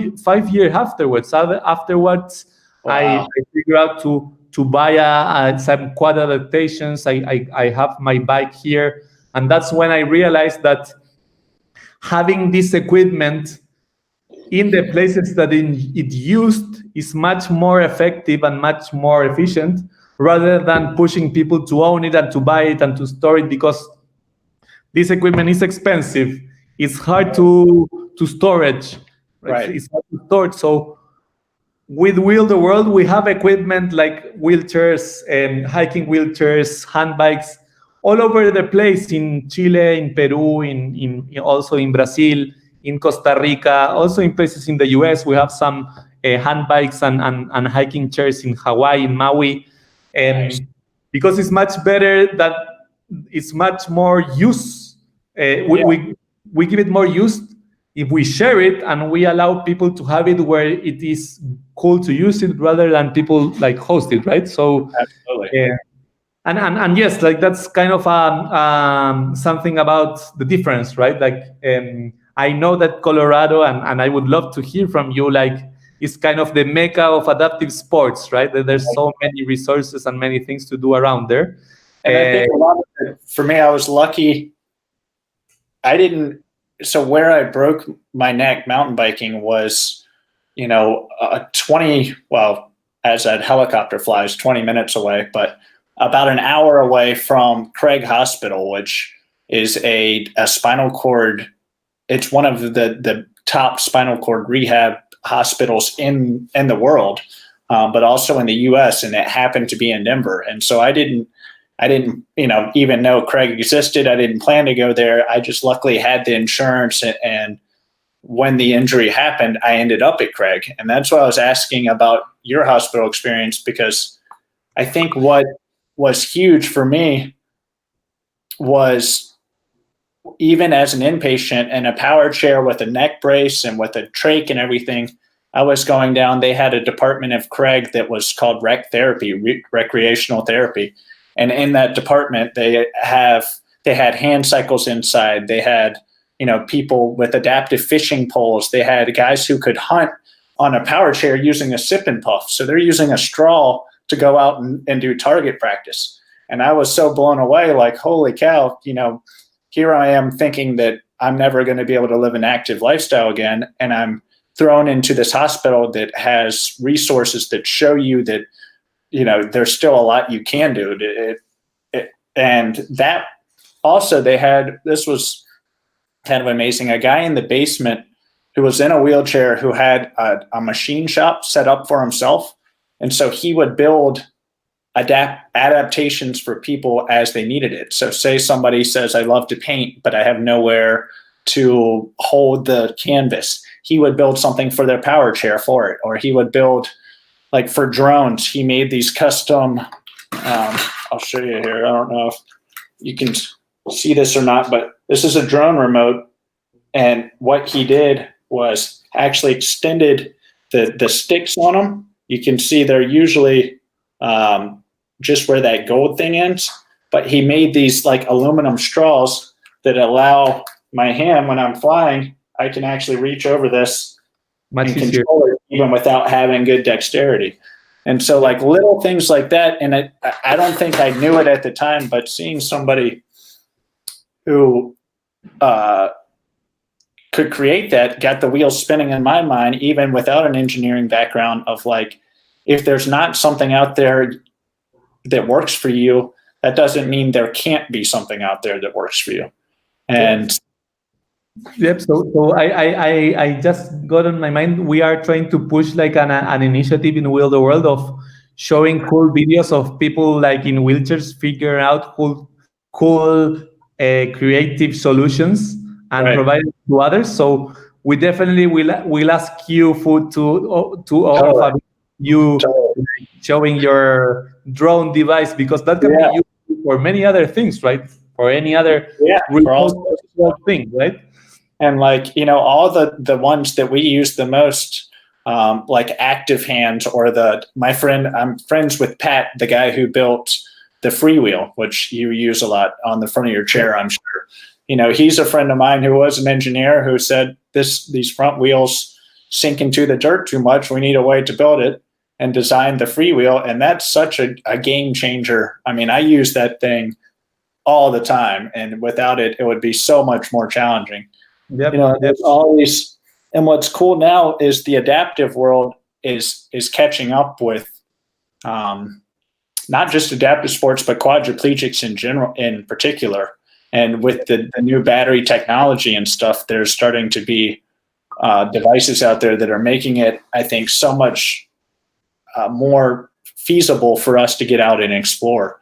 years afterwards. Afterwards, I figured out to buy some quad adaptations. I have my bike here, and that's when I realized that having this equipment in the places that it used is much more effective and much more efficient, rather than pushing people to own it and to buy it and to store it, because this equipment is expensive. It's hard to storage. Right. It's hard to store. So with Wheel the World, we have equipment like wheelchairs, hiking wheelchairs, hand bikes, all over the place, in Chile, in Peru, in also in Brazil, in Costa Rica, also in places in the US. We have some hand bikes and hiking chairs in Hawaii, in Maui. Nice. Because it's much better, that it's much more use. We give it more use if we share it and we allow people to have it where it is cool to use it, rather than people like host it, right? So absolutely. And yes, like that's kind of something about the difference, right? Like I know that Colorado, and I would love to hear from you, like, it's kind of the mecca of adaptive sports, right? There's so many resources and many things to do around there. And I think a lot of it, for me, I was lucky. So where I broke my neck mountain biking was, as that helicopter flies 20 minutes away, but about an hour away from Craig Hospital, which is a spinal cord. It's one of the top spinal cord rehab hospitals in the world, but also in the U.S. And it happened to be in Denver. And so I didn't, even know Craig existed. I didn't plan to go there. I just luckily had the insurance, and when the injury happened, I ended up at Craig. And that's why I was asking about your hospital experience, because I think what was huge for me was, even as an inpatient in a power chair with a neck brace and with a trach and everything, I was going down. They had a department of Craig that was called rec therapy, recreational therapy. And in that department, they had hand cycles inside. They had, people with adaptive fishing poles. They had guys who could hunt on a power chair using a sip and puff. So they're using a straw to go out and do target practice. And I was so blown away, like, holy cow, here I am thinking that I'm never going to be able to live an active lifestyle again. And I'm thrown into this hospital that has resources that show you that, there's still a lot you can do. And that also, this was kind of amazing. A guy in the basement who was in a wheelchair who had a machine shop set up for himself. And so he would build adaptations for people as they needed it. So say somebody says, I love to paint, but I have nowhere to hold the canvas. He would build something for their power chair for it. Or he would build, like for drones, he made these custom, I'll show you here. I don't know if you can see this or not, but this is a drone remote. And what he did was actually extended the sticks on them. You can see they're usually just where that gold thing ends, but he made these like aluminum straws that allow my hand, when I'm flying, I can actually reach over this and control it even without having good dexterity. And so like little things like that, and I don't think I knew it at the time, but seeing somebody who could create that got the wheels spinning in my mind, even without an engineering background, of like, if there's not something out there that works for you, that doesn't mean there can't be something out there that works for you. And yep. So I just got on my mind. We are trying to push like an initiative in Wheel the World of showing cool videos of people like in wheelchairs figuring out cool creative solutions and provide it to others. So we definitely will ask you to you showing your drone device, because that can be used for many other things, right? For any other thing, right? And like, all the ones that we use the most, like Active Hands, or I'm friends with Pat, the guy who built the Freewheel, which you use a lot on the front of your chair, I'm sure. He's a friend of mine who was an engineer who said these front wheels sink into the dirt too much. We need a way to build it, and designed the Freewheel. And that's such a game changer. I mean, I use that thing all the time, and without it, it would be so much more challenging. Yep. There's all these, and what's cool now is the adaptive world is catching up with not just adaptive sports, but quadriplegics in particular. And with the new battery technology and stuff, there's starting to be devices out there that are making it, I think, so much more feasible for us to get out and explore.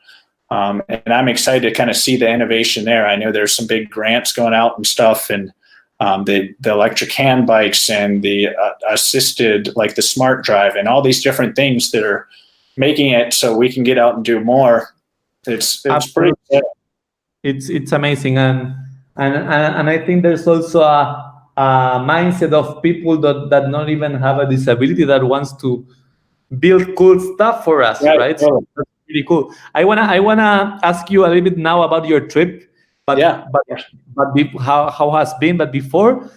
And I'm excited to kind of see the innovation there. I know there's some big grants going out and stuff, and the electric hand bikes and the assisted, like the smart drive, and all these different things that are making it so we can get out and do more. It's pretty good. It's amazing, and I think there's also a mindset of people that not even have a disability that wants to build cool stuff for us, right? So that's really cool. I wanna ask you a little bit now about your trip, but how has been? But before,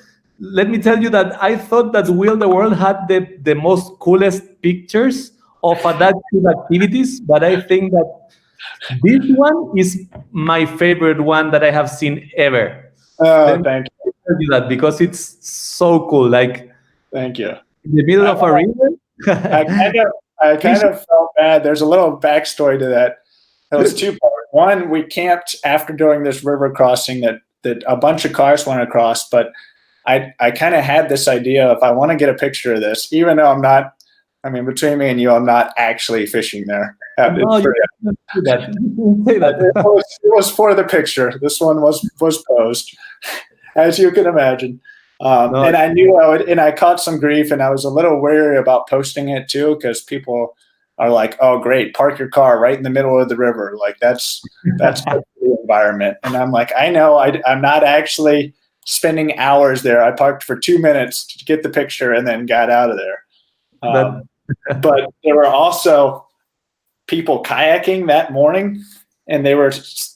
let me tell you that I thought that Wheel the World had the most coolest pictures of adaptive activities, but I think that this one is my favorite one that I have seen ever. Let me Thank you. tell you that because it's so cool. Like Thank you. in the middle of a river. I kind of felt bad. There's a little backstory to that. It was two parts. One, we camped after doing this river crossing that a bunch of cars went across, but I kind of had this idea of I want to get a picture of this, even though I'm not, I mean, between me and you, I'm not actually fishing there. No, you can't do that. You can't say that. It was for the picture. This one was posed, as you can imagine. No. And I knew and I caught some grief, and I was a little wary about posting it too, because people are like, "Oh, great, park your car right in the middle of the river." Like that's the environment. And I'm like, I know, I'm not actually spending hours there. I parked for 2 minutes to get the picture and then got out of there. But there were also people kayaking that morning, and they were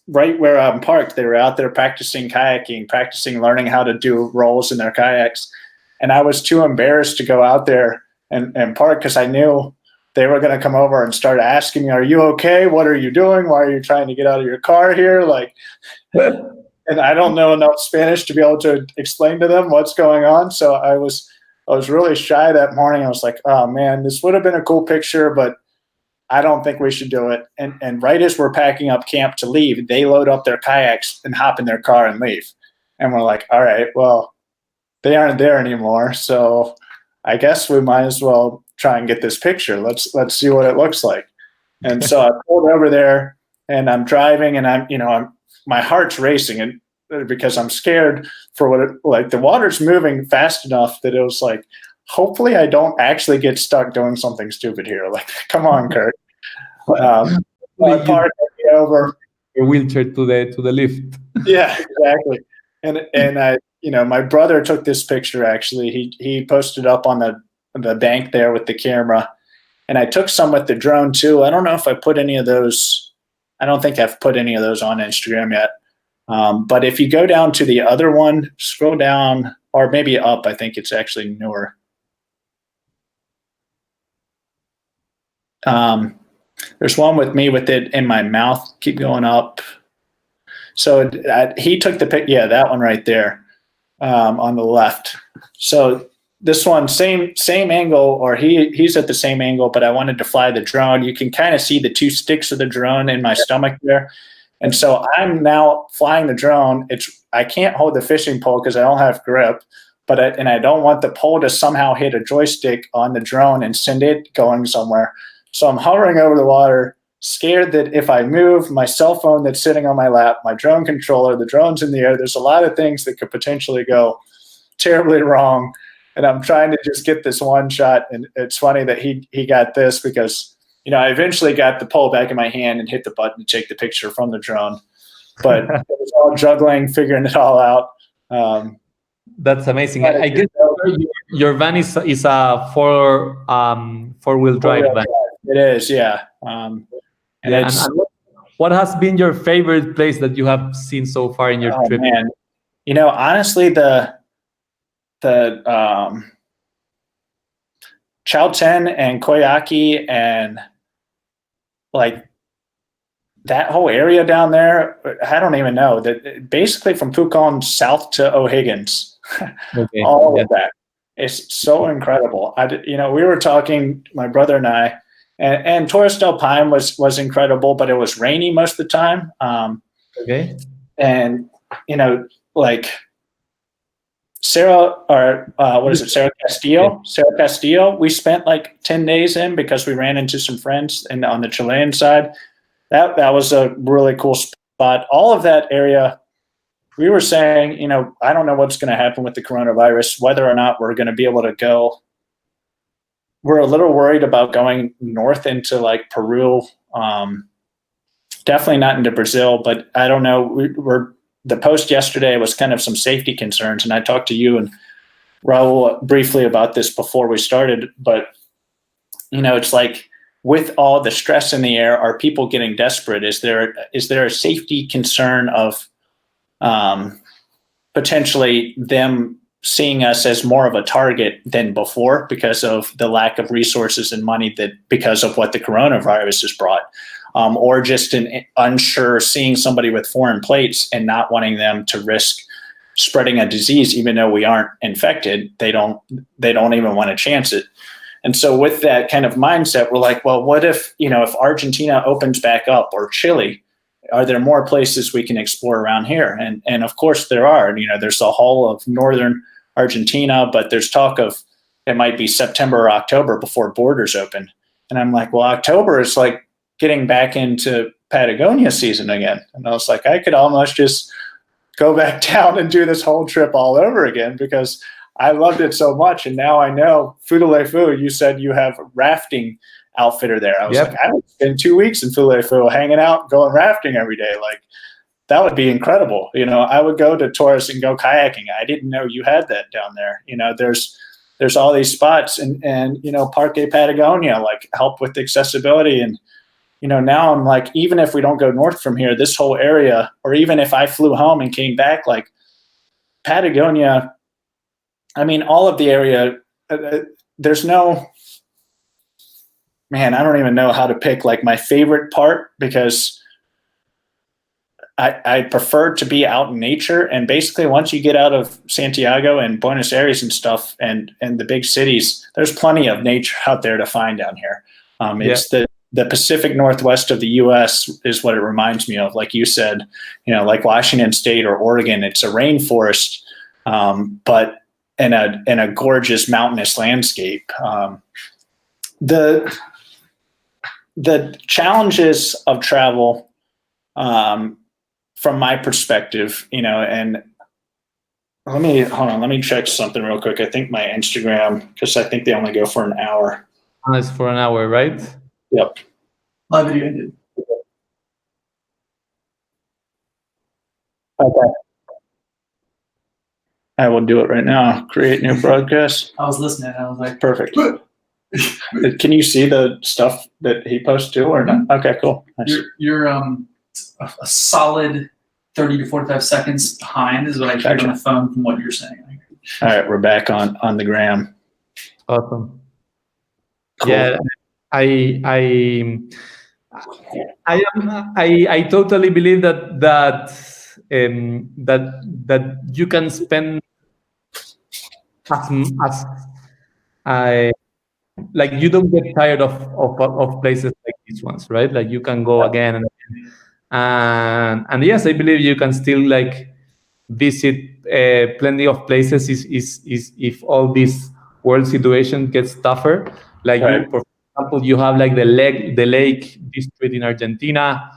right where I'm parked. They were out there practicing kayaking, learning how to do rolls in their kayaks. And I was too embarrassed to go out there and park because I knew they were going to come over and start asking me, "Are you okay? What are you doing? Why are you trying to get out of your car here?" Like, and I don't know enough Spanish to be able to explain to them what's going on. So I was really shy that morning. I was like, "Oh man, this would have been a cool picture, but I don't think we should do it." And right as we're packing up camp to leave, they load up their kayaks and hop in their car and leave. And we're like, all right, well, they aren't there anymore. So I guess we might as well try and get this picture. Let's see what it looks like. And so I pulled over there, and I'm driving, and my heart's racing, and because I'm scared for like the water's moving fast enough that it was like, hopefully I don't actually get stuck doing something stupid here. Like, come on, Kirk. I parked over your wheelchair to the lift. Yeah, exactly. And I, my brother took this picture. Actually, he posted up on the bank there with the camera, and I took some with the drone too. I don't know if I put any of those. I don't think I've put any of those on Instagram yet. But if you go down to the other one, scroll down, or maybe up. I think it's actually newer. There's one with me with it in my mouth. Keep going up. So he took the pic. Yeah, that one right there on the left. So this one, same angle, or he's at the same angle, but I wanted to fly the drone. You can kind of see the two sticks of the drone in my stomach there. And so I'm now flying the drone. I can't hold the fishing pole because I don't have grip, but I don't want the pole to somehow hit a joystick on the drone and send it going somewhere. So I'm hovering over the water, scared that if I move my cell phone that's sitting on my lap, my drone controller, the drone's in the air, there's a lot of things that could potentially go terribly wrong. And I'm trying to just get this one shot. And it's funny that he got this because, I eventually got the pole back in my hand and hit the button to take the picture from the drone. But it was all juggling, figuring it all out. That's amazing. I guess your van is a four-wheel drive van. It is, yeah. And what has been your favorite place that you have seen so far in your trip? Man. Honestly, the Chauten and Kayaking and like that whole area down there, I don't even know. That basically from Pucón south to O'Higgins, okay, all of that. It's so incredible. We were talking, my brother and I, and Torres del Paine was incredible, but it was rainy most of the time. Okay. And like Sarah Castillo. Sarah Castillo, we spent like 10 days in because we ran into some friends on the Chilean side. That was a really cool spot. All of that area, we were saying, I don't know what's going to happen with the coronavirus, whether or not we're going to be able to go. We're a little worried about going north into like Peru. Definitely not into Brazil, but I don't know. The post yesterday was kind of some safety concerns, and I talked to you and Raul briefly about this before we started, but it's like with all the stress in the air, are people getting desperate? Is there a safety concern of potentially them seeing us as more of a target than before because of the lack of resources and money that because of what the coronavirus has brought, or just an unsure seeing somebody with foreign plates and not wanting them to risk spreading a disease, even though we aren't infected. They don't even want to chance it. And so with that kind of mindset, we're like, well, what if, if Argentina opens back up, or Chile, are there more places we can explore around here? And of course there are. There's the whole of northern Argentina, but there's talk of it might be September or October before borders open. And I'm like, well, October is like getting back into Patagonia season again. And I was like, I could almost just go back down and do this whole trip all over again because I loved it so much. And now I know Fundador, you said you have rafting outfitter there. I was like, I would spend 2 weeks in Fundador hanging out, going rafting every day. Like, that would be incredible. I would go to Torres and go kayaking. I didn't know you had that down there. There's all these spots and Parque Patagonia, like, help with accessibility. And, now I'm like, even if we don't go north from here, this whole area, or even if I flew home and came back, like Patagonia, I mean, all of the area, there's no, man, I don't even know how to pick like my favorite part, because I prefer to be out in nature. And basically once you get out of Santiago and Buenos Aires and stuff and the big cities, there's plenty of nature out there to find down here. It's the Pacific Northwest of the US is what it reminds me of. Like you said, like Washington State or Oregon, it's a rainforest, but in a gorgeous mountainous landscape. The challenges of travel, from my perspective, and let me check something real quick. I think my Instagram, because I think they only go for an hour. It's for an hour, right? Yep. Live video ended. Okay. I will do it right now. Create new broadcast. I was listening. I was like, perfect. Can you see the stuff that he posts too, or not? Okay, cool. Nice. You're a solid 30 to 45 seconds behind is what I heard on the phone from what you're saying. All right, we're back on the gram. Awesome. Cool. Yeah, I totally believe that you can spend like you don't get tired of places like these ones, right? Like you can go again and again. And yes, I believe you can still like visit plenty of places is if all this world situation gets tougher. Like right. For example, you have like the lake district in Argentina.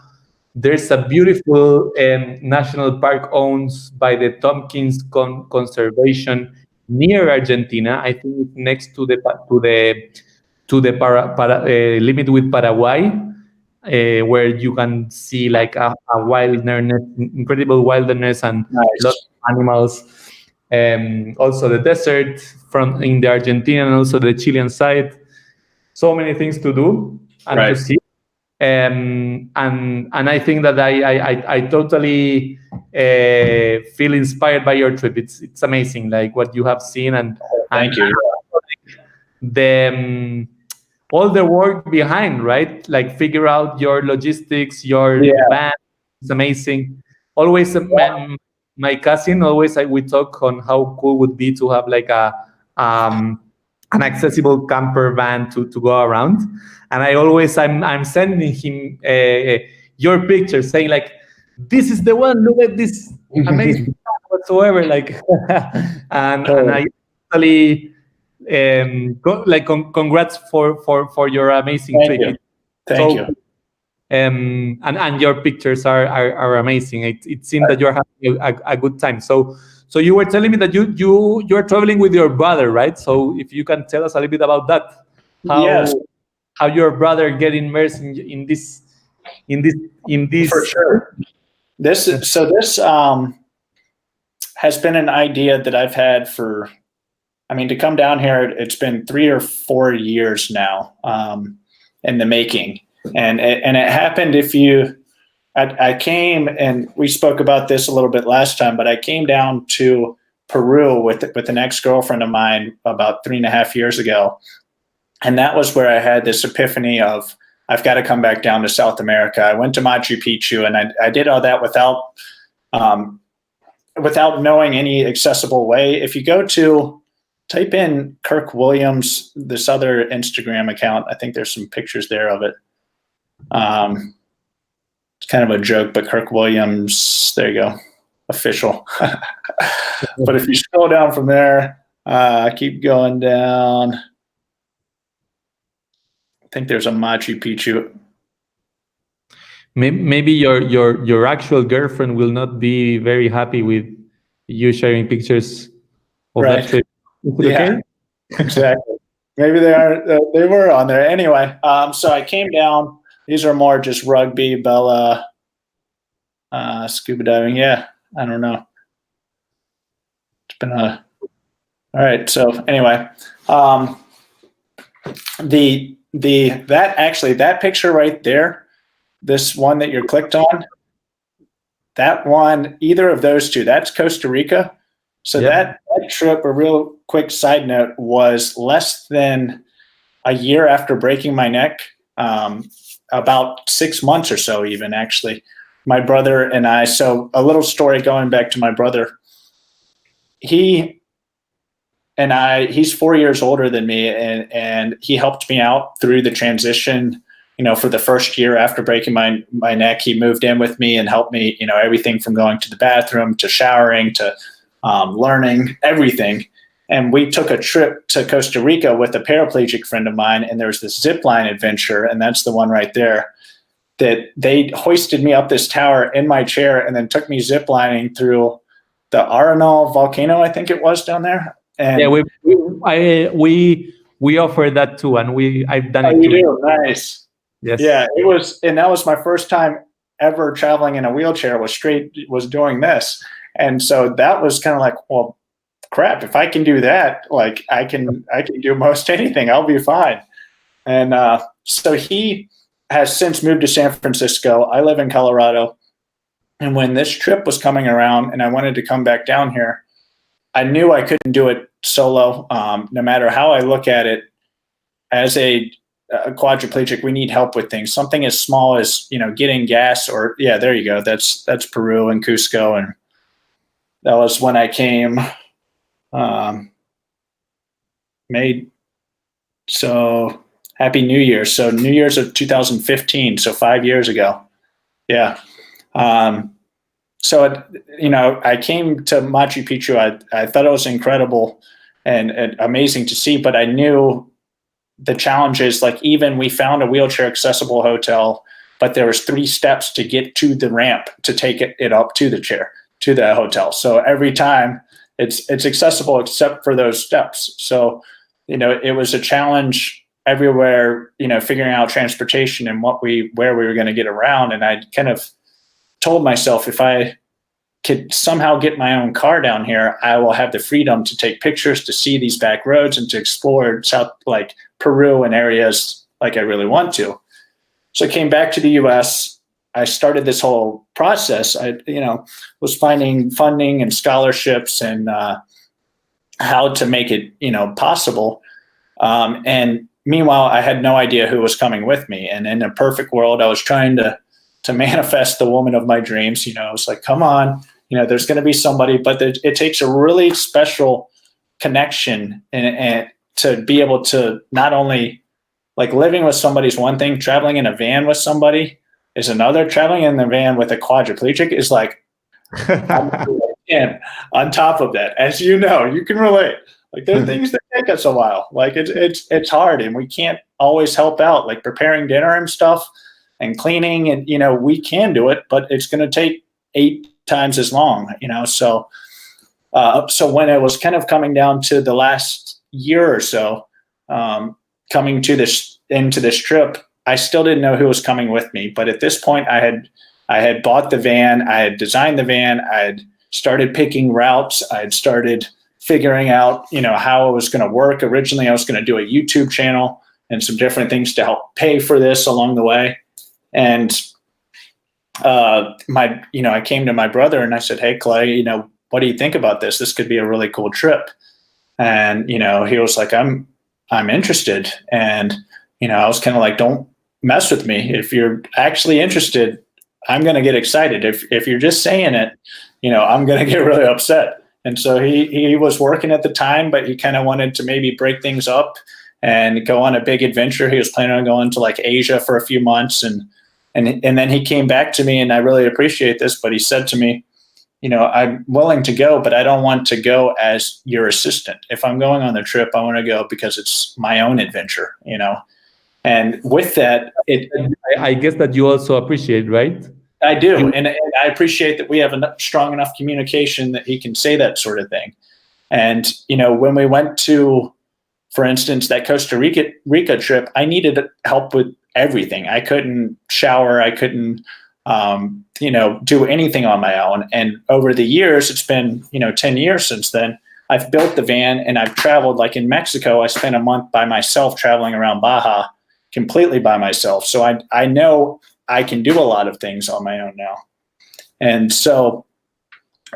There's a beautiful national park owned by the Tompkins Conservation near Argentina. I think it's next to the limit with Paraguay, where you can see like a wilderness, incredible wilderness, and lots of animals. Also the desert in the Argentine and also the Chilean side. So many things to do and to see. And I think that I totally feel inspired by your trip. It's amazing, like what you have seen and thank you. All the work behind, right? Like figure out your logistics, your van. It's amazing. Always, my cousin we talk on how cool would be to have like an accessible camper van to go around. And I'm sending him your picture saying like, this is the one, look at this amazing whatsoever. Like, and I actually congrats for your amazing trip. Thank you. And your pictures are amazing. It seems that you're having a good time. So you were telling me that you're traveling with your brother, right? So if you can tell us a little bit about that, how your brother get immersed in this. For sure. This has been an idea that I've had to come down here. It's been 3 or 4 years now in the making, and it happened. I came, and we spoke about this a little bit last time, but I came down to Peru with an ex-girlfriend of mine about 3.5 years ago. And that was where I had this epiphany of, I've got to come back down to South America. I went to Machu Picchu, and I did all that without knowing any accessible way. If you type in Kirk Williams, this other Instagram account, I think there's some pictures there of it. It's kind of a joke, but Kirk Williams, there you go, official. But if you scroll down from there, keep going down. I think there's a Machu Picchu. Maybe your actual girlfriend will not be very happy with you sharing pictures of that trip. Is it okay? Exactly. Maybe they were on there. Anyway, so I came down. These are more just rugby, Bella, scuba diving. Yeah, I don't know. It's been all right. So anyway, that picture right there, this one that you're clicked on, that one, either of those two, that's Costa Rica. So that trip, a real quick side note, was less than a year after breaking my neck, about 6 months or so even, actually. My brother and I, so a little story going back to my brother. He's 4 years older than me, and he helped me out through the transition. For the first year after breaking my neck, he moved in with me and helped me, everything from going to the bathroom to showering to learning everything. And we took a trip to Costa Rica with a paraplegic friend of mine, and there was this zip line adventure, and that's the one right there, that they hoisted me up this tower in my chair and then took me zip lining through the Arenal volcano, I think it was, down there. And we offer that too, and I've done it you too. Do? Nice. Yes. Yeah, it was, and that was my first time ever traveling in a wheelchair, was doing this. And so that was kind of like, well, crap, if I can do that, like I can do most anything, I'll be fine. And so he has since moved to San Francisco. I live in Colorado. And when this trip was coming around and I wanted to come back down here, I knew I couldn't do it solo. No matter how I look at it, as a quadriplegic, we need help with things. Something as small as, getting gas, or there you go. That's Peru and Cusco. And that was when I came, so Happy New Year. So New Year's of 2015. So 5 years ago. Yeah. So, I came to Machu Picchu. I thought it was incredible and amazing to see, but I knew the challenges. Like, even we found a wheelchair accessible hotel, but there was 3 steps to get to the ramp to take it up to the chair, to the hotel. So every time it's accessible except for those steps. So, it was a challenge everywhere, figuring out transportation and where we were going to get around. And I kind of told myself, if I could somehow get my own car down here, I will have the freedom to take pictures, to see these back roads, and to explore like Peru and areas like I really want to. So I came back to the US. I started this whole process. I, was finding funding and scholarships and how to make it, possible. And meanwhile, I had no idea who was coming with me. And in a perfect world, I was trying to manifest the woman of my dreams. I was like, come on, there's going to be somebody, but it takes a really special connection and to be able to not only, like, living with somebody is one thing, traveling in a van with somebody is another. Traveling in the van with a quadriplegic is like, and on top of that, as you know, you can relate. Like, there are things that take us a while. Like, it's hard, and we can't always help out, like preparing dinner and stuff and cleaning, and we can do it, but it's going to take 8 times as long. So when it was kind of coming down to the last year or so, coming into this trip, I still didn't know who was coming with me. But at this point, I had bought the van, I had designed the van, I had started picking routes, I had started figuring out how it was going to work. Originally, I was going to do a YouTube channel and some different things to help pay for this along the way. And I came to my brother and I said, hey, Clay, what do you think about this? This could be a really cool trip. And, he was like, I'm interested. And, I was kind of like, don't mess with me. If you're actually interested, I'm going to get excited. If you're just saying it, I'm going to get really upset. And so he was working at the time, but he kind of wanted to maybe break things up and go on a big adventure. He was planning on going to like Asia for a few months. And then he came back to me, and I really appreciate this, but he said to me, I'm willing to go, but I don't want to go as your assistant. If I'm going on the trip, I want to go because it's my own adventure, And with that, I guess that you also appreciate, right? I do. And I appreciate that we have strong enough communication that he can say that sort of thing. And, when we went to, for instance, that Costa Rica trip, I needed help with everything. I couldn't shower. I couldn't, do anything on my own. And over the years, it's been, 10 years since then, I've built the van and I've traveled. Like in Mexico, I spent a month by myself traveling around Baja completely by myself. So I know I can do a lot of things on my own now. And so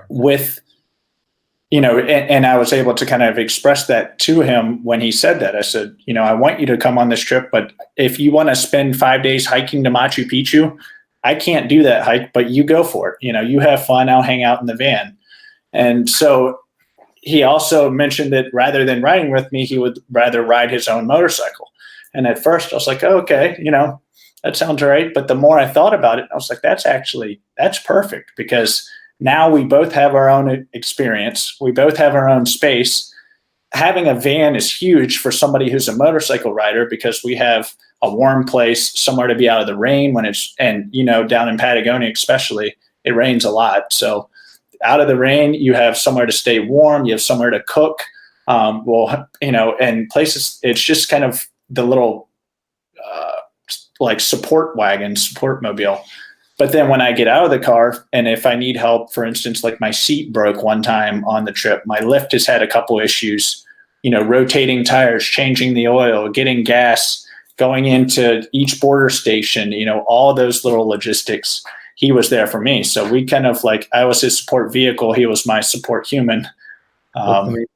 with, and I was able to kind of express that to him when he said that. I said, I want you to come on this trip, but if you want to spend 5 days hiking to Machu Picchu, I can't do that hike, but you go for it. You have fun. I'll hang out in the van. And so he also mentioned that rather than riding with me, he would rather ride his own motorcycle. And at first I was like, oh, okay, that sounds all right. But the more I thought about it, I was like, that's perfect, because now we both have our own experience. We both have our own space. Having a van is huge for somebody who's a motorcycle rider, because we have a warm place, somewhere to be out of the rain and down in Patagonia especially, it rains a lot. So out of the rain, you have somewhere to stay warm, you have somewhere to cook. And places, it's just kind of the little like support wagon, support mobile. But then when I get out of the car, and if I need help, for instance, like my seat broke one time on the trip, my lift has had a couple issues, rotating tires, changing the oil, getting gas, going into each border station, all those little logistics, he was there for me. So we kind of like, I was his support vehicle, he was my support human. And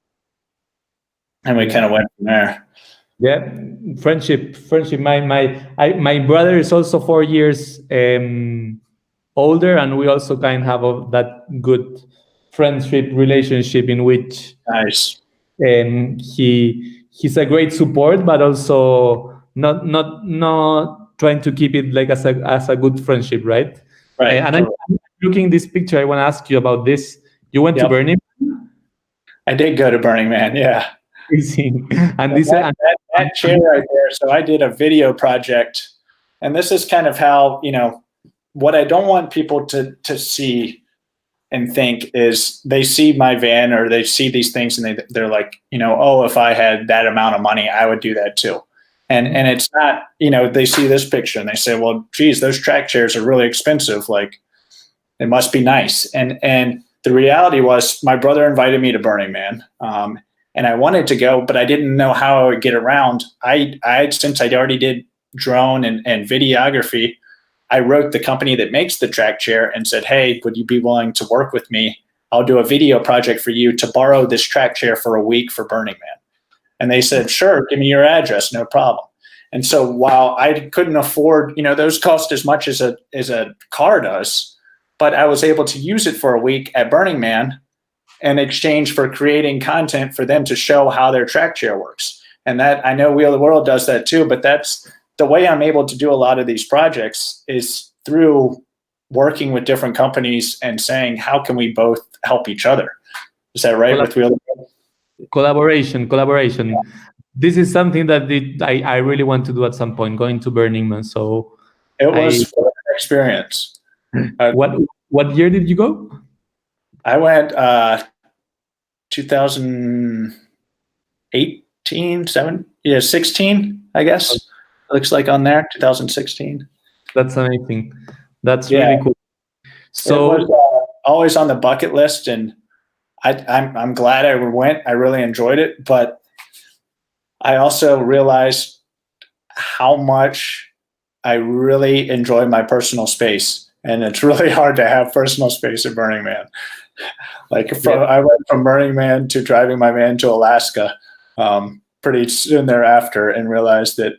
we kind of went from there. Yeah, friendship. My brother is also 4 years older, and we also kind of have that good friendship relationship in which nice. He's a great support, but also not trying to keep it like as a good friendship, right? Right. And I'm looking this picture. I want to ask you about this. You went to Burning Man? I did go to Burning Man. Yeah. And this that chair right there. So I did a video project, and this is kind of how, what I don't want people to see and think is they see my van or they see these things and they're like, oh, if I had that amount of money, I would do that too. And it's not, they see this picture and they say, well, geez, those track chairs are really expensive. Like, it must be nice. And the reality was my brother invited me to Burning Man. And I wanted to go, but I didn't know how I would get around. Since I already did drone and videography, I wrote the company that makes the track chair and said, hey, would you be willing to work with me? I'll do a video project for you to borrow this track chair for a week for Burning Man. And they said, sure, give me your address, no problem. And so while I couldn't afford, those cost as much as a car does, but I was able to use it for a week at Burning Man in exchange for creating content for them to show how their track chair works. And that, I know Wheel of the World does that too, but that's the way I'm able to do a lot of these projects is through working with different companies and saying, how can we both help each other? Is that right with Wheel of the World? Collaboration. Yeah. This is something that I really want to do at some point, going to Burning Man. So it was an experience. What year did you go? I went 2018, 16, I guess. It looks like on there, 2016. That's amazing. That's really cool. So it was always on the bucket list, and I'm glad I went. I really enjoyed it, but I also realized how much I really enjoy my personal space, and it's really hard to have personal space at Burning Man. I went from Burning Man to driving my van to Alaska pretty soon thereafter, and realized that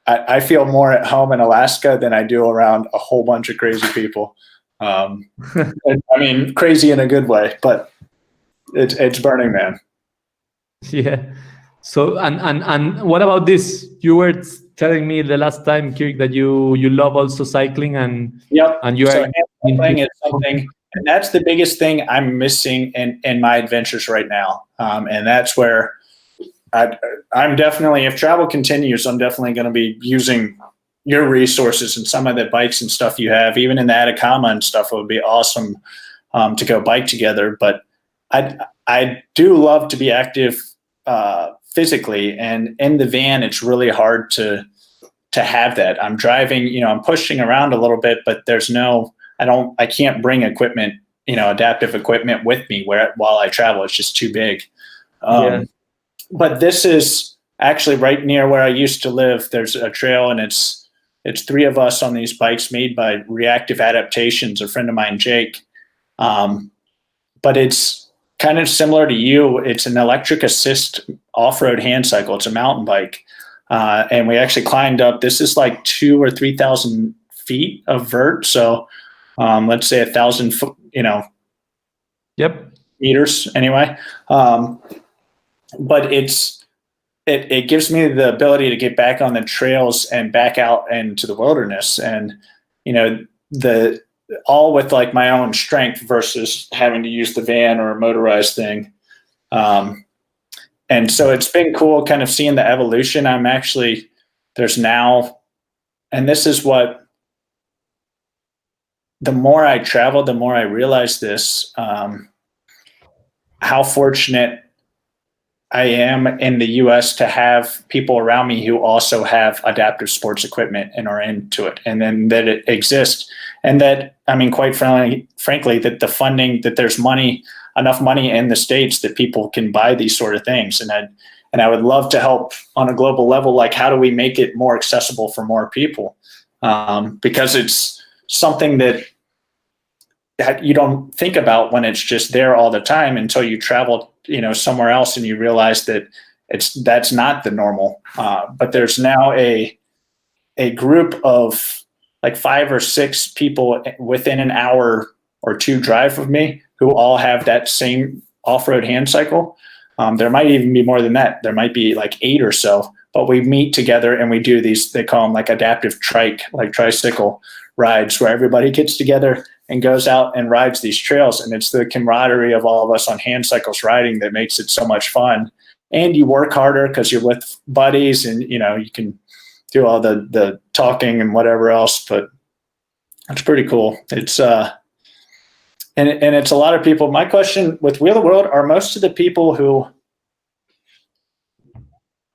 I feel more at home in Alaska than I do around a whole bunch of crazy people. And, I mean, crazy in a good way, but it's Burning Man. Yeah. So and what about this? You were telling me the last time, Kirk, that you love also cycling and Yep. and you are Cycling is something, and that's the biggest thing I'm missing in my adventures right now. And that's where I'm definitely, if travel continues, I'm definitely going to be using your resources and some of the bikes and stuff you have, even in the Atacama and stuff. It would be awesome to go bike together. But I do love to be active physically, and in the van, it's really hard to have that. I'm driving, I'm pushing around a little bit, but I can't bring equipment, adaptive equipment with me while I travel. It's just too big. But this is actually right near where I used to live. There's a trail, and it's 3 of us on these bikes made by Reactive Adaptations, a friend of mine, Jake. But it's kind of similar to you. It's an electric assist off-road hand cycle. It's a mountain bike. And we actually climbed up. This is like 2,000 or 3,000 feet of vert. So let's say 1,000 foot, meters anyway. But it gives me the ability to get back on the trails and back out into the wilderness, and all with like my own strength versus having to use the van or a motorized thing. And so it's been cool kind of seeing the evolution. There's now, and this is what, the more I travel, the more I realize this, how fortunate I am in the US to have people around me who also have adaptive sports equipment and are into it, and then that it exists. And that, quite frankly, that the funding, that there's enough money in the States that people can buy these sort of things. And I would love to help on a global level. Like, how do we make it more accessible for more people? Because it's something that you don't think about when it's just there all the time until you travel, somewhere else, and you realize that that's not the normal. But there's now a group of like 5 or 6 people within an hour or 2 drive of me who all have that same off-road hand cycle. There might even be more than that. There might be like 8 or so, but we meet together and we do these, they call them like adaptive tricycle rides, where everybody gets together and goes out and rides these trails. And it's the camaraderie of all of us on hand cycles riding that makes it so much fun. And you work harder because you're with buddies, and you can do all the talking and whatever else, but it's pretty cool. It's and it's a lot of people. My question with Wheel the World, are most of the people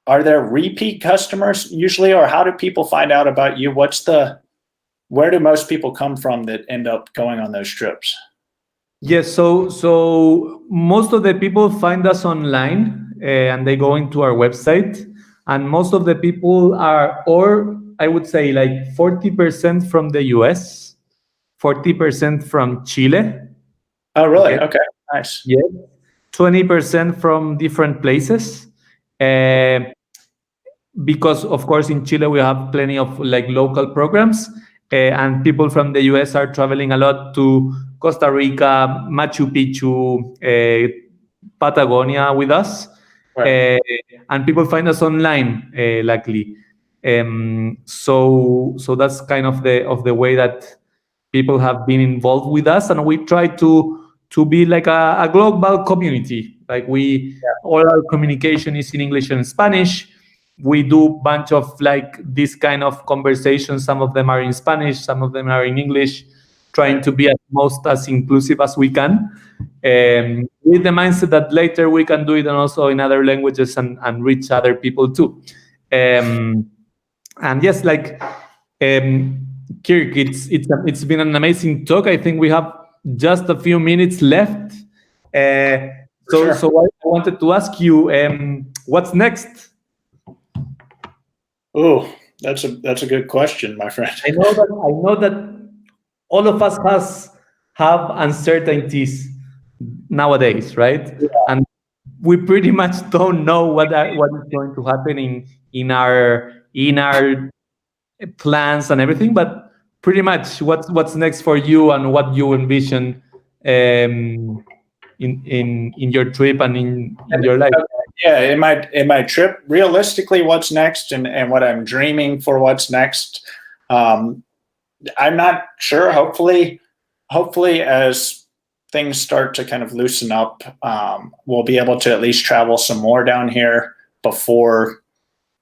are there repeat customers usually, or how do people find out about you? Where do most people come from that end up going on those trips? Yes, so most of the people find us online, and they go into our website, and most of the people are, or I would say like 40% from the US, 40% from Chile. Oh, really? Okay, nice. Yeah, 20% from different places. Because of course in Chile we have plenty of like local programs, and people from the US are traveling a lot to Costa Rica, Machu Picchu, Patagonia with us. Right. And people find us online, luckily. So that's kind of the way that people have been involved with us, and we try to be like a global community. Like all our communication is in English and Spanish. We do a bunch of like this kind of conversations. Some of them are in Spanish, some of them are in English, trying to be as inclusive as we can, with the mindset that later we can do it and also in other languages and reach other people too. And yes, like Kirk, it's been an amazing talk. I think we have just a few minutes left. So I wanted to ask you, what's next? Oh, that's a good question, my friend. I know that all of us have uncertainties, nowadays, right? Yeah. And we pretty much don't know what is going to happen in our plans and everything. But pretty much, what's next for you and what you envision in your trip and in your life. Yeah, in my trip, realistically, what's next and what I'm dreaming for what's next, I'm not sure. Hopefully, as things start to kind of loosen up, we'll be able to at least travel some more down here before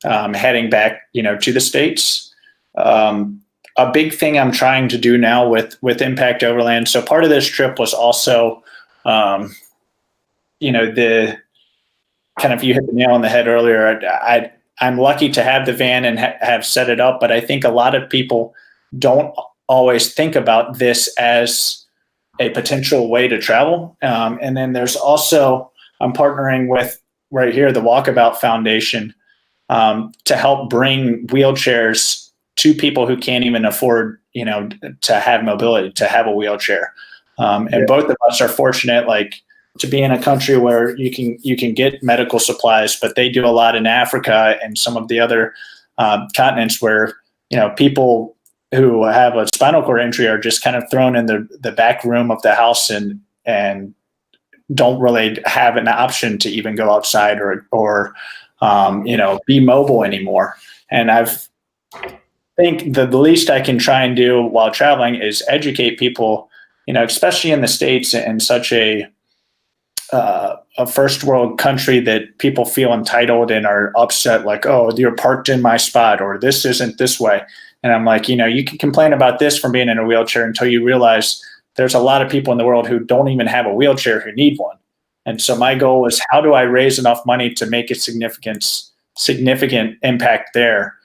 heading back, to the States. A big thing I'm trying to do now with Impact Overland. So part of this trip was also, the kind of, you hit the nail on the head earlier. I'm lucky to have the van and have set it up, but I think a lot of people don't always think about this as a potential way to travel. And then there's also, I'm partnering with right here, the Walkabout Foundation, to help bring wheelchairs to people who can't even afford, to have mobility, to have a wheelchair. And both of us are fortunate, to be in a country where you can get medical supplies, but they do a lot in Africa and some of the other continents where, people who have a spinal cord injury are just kind of thrown in the back room of the house and don't really have an option to even go outside or be mobile anymore. And I think the least I can try and do while traveling is educate people, especially in the States, in such a first world country that people feel entitled and are upset, like, oh, you're parked in my spot, or this isn't this way. And I'm like, you can complain about this from being in a wheelchair until you realize there's a lot of people in the world who don't even have a wheelchair who need one. And so my goal is, how do I raise enough money to make a significant impact there?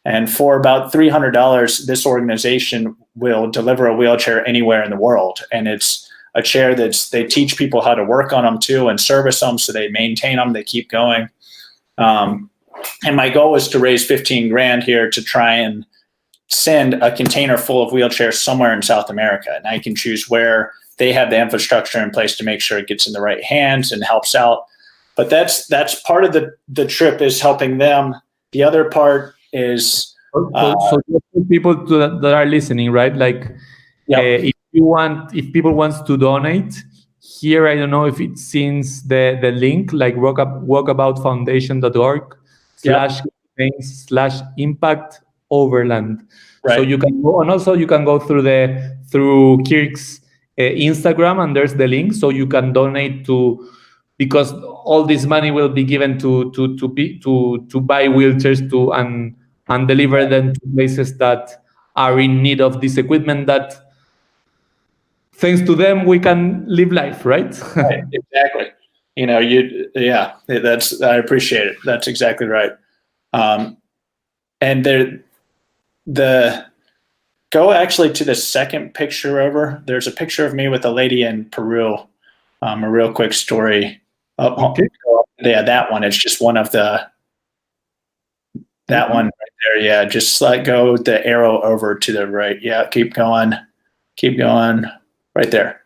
And for about $300, this organization will deliver a wheelchair anywhere in the world. And it's a chair they teach people how to work on them too and service them, so they maintain them, they keep going. And my goal is to raise 15 grand here to try and send a container full of wheelchairs somewhere in South America. And I can choose where they have the infrastructure in place to make sure it gets in the right hands and helps out. But that's part of the trip, is helping them. The other part is so people that are listening, right? If people want to donate here, I don't know if it seems the link, like walkaboutfoundation.org/campaigns/Impact Overland. Right. So you can go, and also you can go through Kirk's Instagram, and there's the link, so you can donate because all this money will be given to buy wheelchairs and deliver them to places that are in need of this equipment, that thanks to them we can live life, right? Right, exactly. I appreciate it. That's exactly right. And go actually to the second picture over. There's a picture of me with a lady in Peru. A real quick story. Okay. Yeah, that one. It's just one of that one right there. Yeah, just go the arrow over to the right. Yeah, keep going, right there.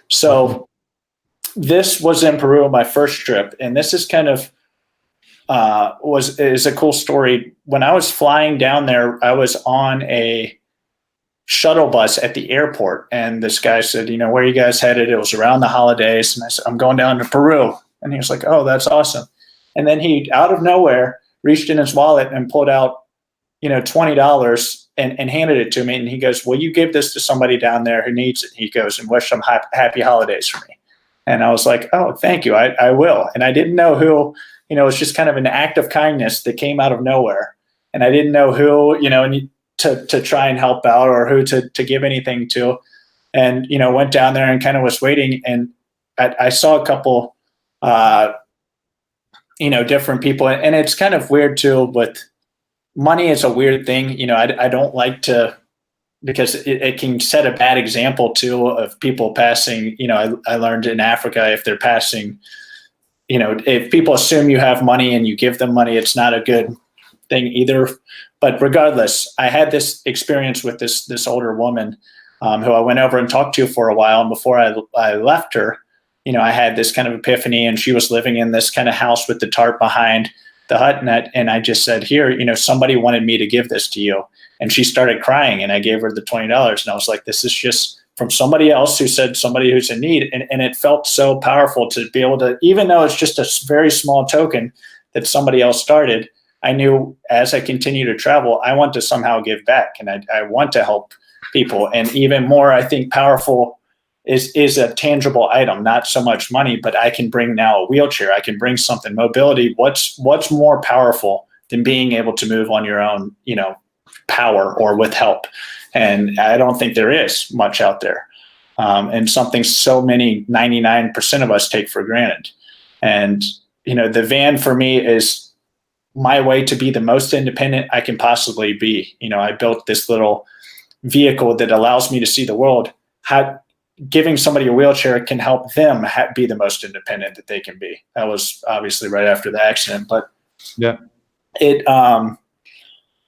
So this was in Peru, my first trip, and this is kind of is a cool story. When I was flying down there, I was on a shuttle bus at the airport, and this guy said, where are you guys headed? It was around the holidays, and I said, I'm going down to Peru. And he was like, oh, that's awesome. And then he, out of nowhere, reached in his wallet and pulled out, $20 and handed it to me. And he goes, will you give this to somebody down there who needs it? He goes, and wish them happy holidays for me. And I was like, oh, thank you. I will. And I didn't know who, it was just kind of an act of kindness that came out of nowhere. And I didn't know who, to try and help out, or who to give anything to. And, went down there and kind of was waiting. And I saw a couple, different people. And it's kind of weird too, but money is a weird thing. I don't like to, because it can set a bad example too of people passing. I learned in Africa, if they're passing, if people assume you have money and you give them money, it's not a good thing either. But regardless, I had this experience with this older woman who I went over and talked to for a while. And before I left her, I had this kind of epiphany, and she was living in this kind of house with the tarp behind the hut. And I just said, here, somebody wanted me to give this to you. And she started crying, and I gave her the $20. And I was like, this is just from somebody else who said somebody who's in need. And it felt so powerful to be able to, even though it's just a very small token that somebody else started, I knew as I continue to travel, I want to somehow give back, and I want to help people. And even more, I think powerful is a tangible item, not so much money, but I can bring now a wheelchair. I can bring something, mobility. What's more powerful than being able to move on your own, power or with help? And I don't think there is much out there. And something so many, 99% of us take for granted. And, the van for me is my way to be the most independent I can possibly be. I built this little vehicle that allows me to see the world. Giving somebody a wheelchair can help them be the most independent that they can be. That was obviously right after the accident, but yeah,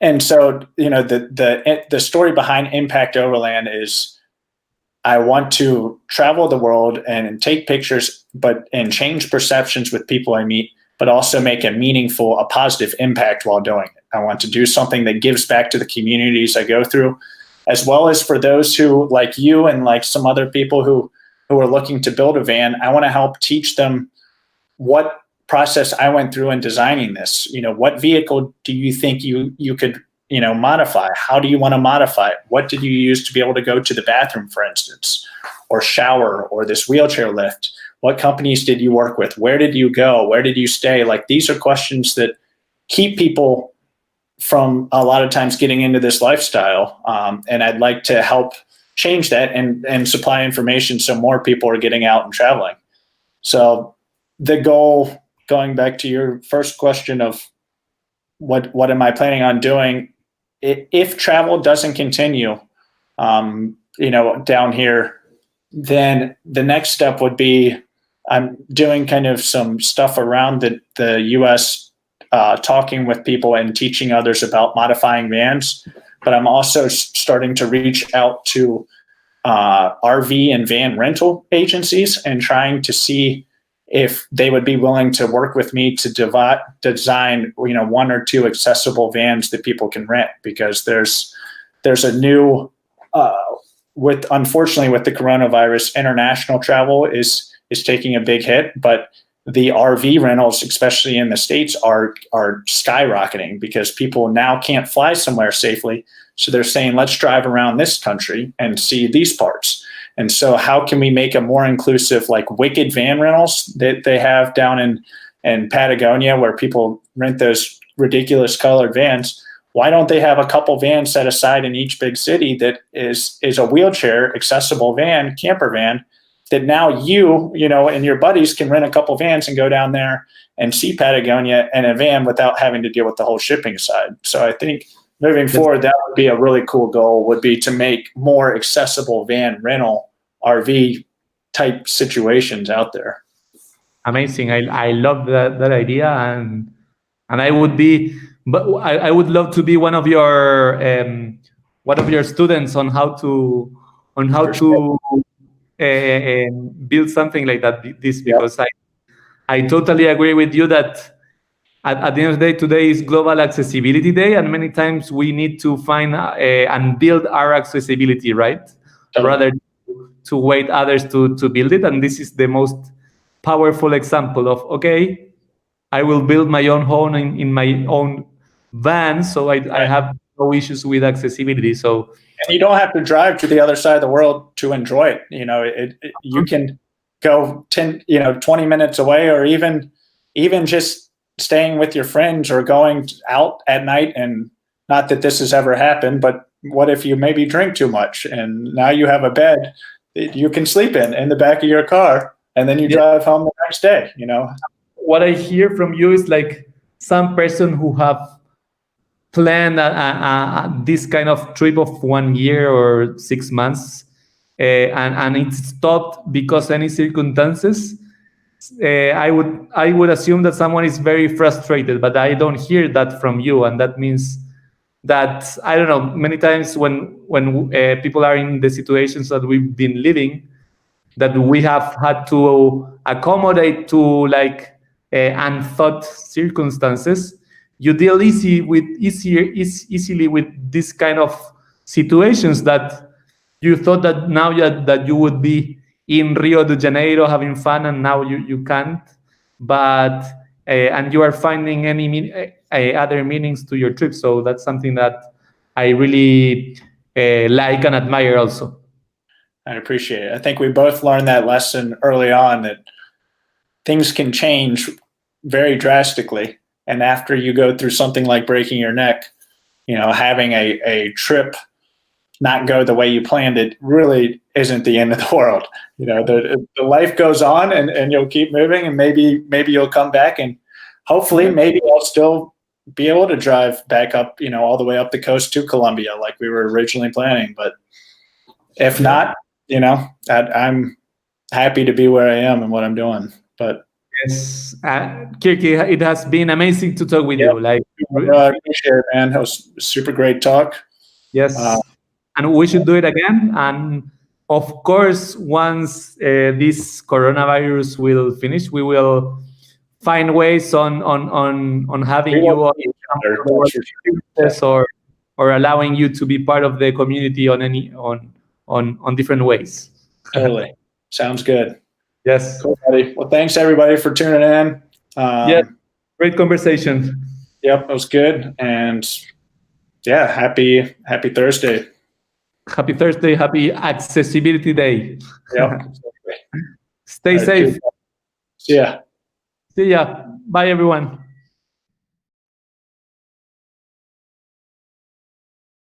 and so, the story behind Impact Overland is I want to travel the world and take pictures, and change perceptions with people I meet, but also make a positive impact while doing it. I want to do something that gives back to the communities I go through, as well as for those who, like you and like some other people who are looking to build a van. I want to help teach them what process I went through in designing this. What vehicle do you think you could, modify? How do you want to modify it? What did you use to be able to go to the bathroom, for instance, or shower, or this wheelchair lift? What companies did you work with? Where did you go? Where did you stay? Like, these are questions that keep people from a lot of times getting into this lifestyle. And I'd like to help change that and supply information so more people are getting out and traveling. So the goal, going back to your first question of what am I planning on doing? If travel doesn't continue, down here, then the next step would be I'm doing kind of some stuff around the U.S., talking with people and teaching others about modifying vans. But I'm also starting to reach out to RV and van rental agencies and trying to see if they would be willing to work with me to design, one or two accessible vans that people can rent, because there's a new, unfortunately with the coronavirus, international travel is taking a big hit, but the RV rentals, especially in the States, are skyrocketing because people now can't fly somewhere safely. So they're saying, let's drive around this country and see these parts. And so how can we make a more inclusive, like Wicked van rentals that they have down in Patagonia, where people rent those ridiculous colored vans? Why don't they have a couple vans set aside in each big city that is a wheelchair accessible van, camper van, that now you and your buddies can rent a couple vans and go down there and see Patagonia in a van without having to deal with the whole shipping side. So I think moving forward, that would be a really cool goal, would be to make more accessible van rental RV type situations out there. Amazing. I love that idea, and I would be, but I would love to be one of your students on how to build something like that. Because I totally agree with you that at the end of the day, today is Global Accessibility Day, and many times we need to find and build our accessibility, right? Rather to wait others to build it. And this is the most powerful example of, okay, I will build my own home in my own van, so I have no issues with accessibility. So, and you don't have to drive to the other side of the world to enjoy it. You can go 20 minutes away, or even just staying with your friends or going out at night. And not that this has ever happened, but what if you maybe drink too much and now you have a bed that you can sleep in the back of your car, and then you drive home the next day, What I hear from you is like some person who have planned this kind of trip of 1 year or 6 months, and it stopped because any circumstances. I would assume that someone is very frustrated, but I don't hear that from you, and that means that, I don't know, many times when people are in the situations that we've been living, that we have had to accommodate to like unthought circumstances, you deal easily with this kind of situations that you thought that now that you would be in Rio de Janeiro having fun, and now you can't. But and you are finding other meanings to your trip. So that's something that I really like and admire also. I appreciate it. I think we both learned that lesson early on, that things can change very drastically. And after you go through something like breaking your neck, having a trip not go the way you planned it really isn't the end of the world. The life goes on, and you'll keep moving, and maybe you'll come back, and hopefully maybe I'll still be able to drive back up, all the way up the coast to Colombia like we were originally planning. But if not, I'm happy to be where I am and what I'm doing. But yes, Kirk, it has been amazing to talk with you. Like, I appreciate it, man. It was a super great talk. Yes, and we should do it again. And of course, once this coronavirus will finish, we will find ways on having you or allowing you to be part of the community on different ways. Totally. Sounds good. Yes. Cool, buddy. Well, thanks everybody for tuning in. Great conversation. Yep, it was good. And happy Thursday. Happy Thursday. Happy Accessibility Day. Yep. Stay safe. See ya. See ya. Bye, everyone.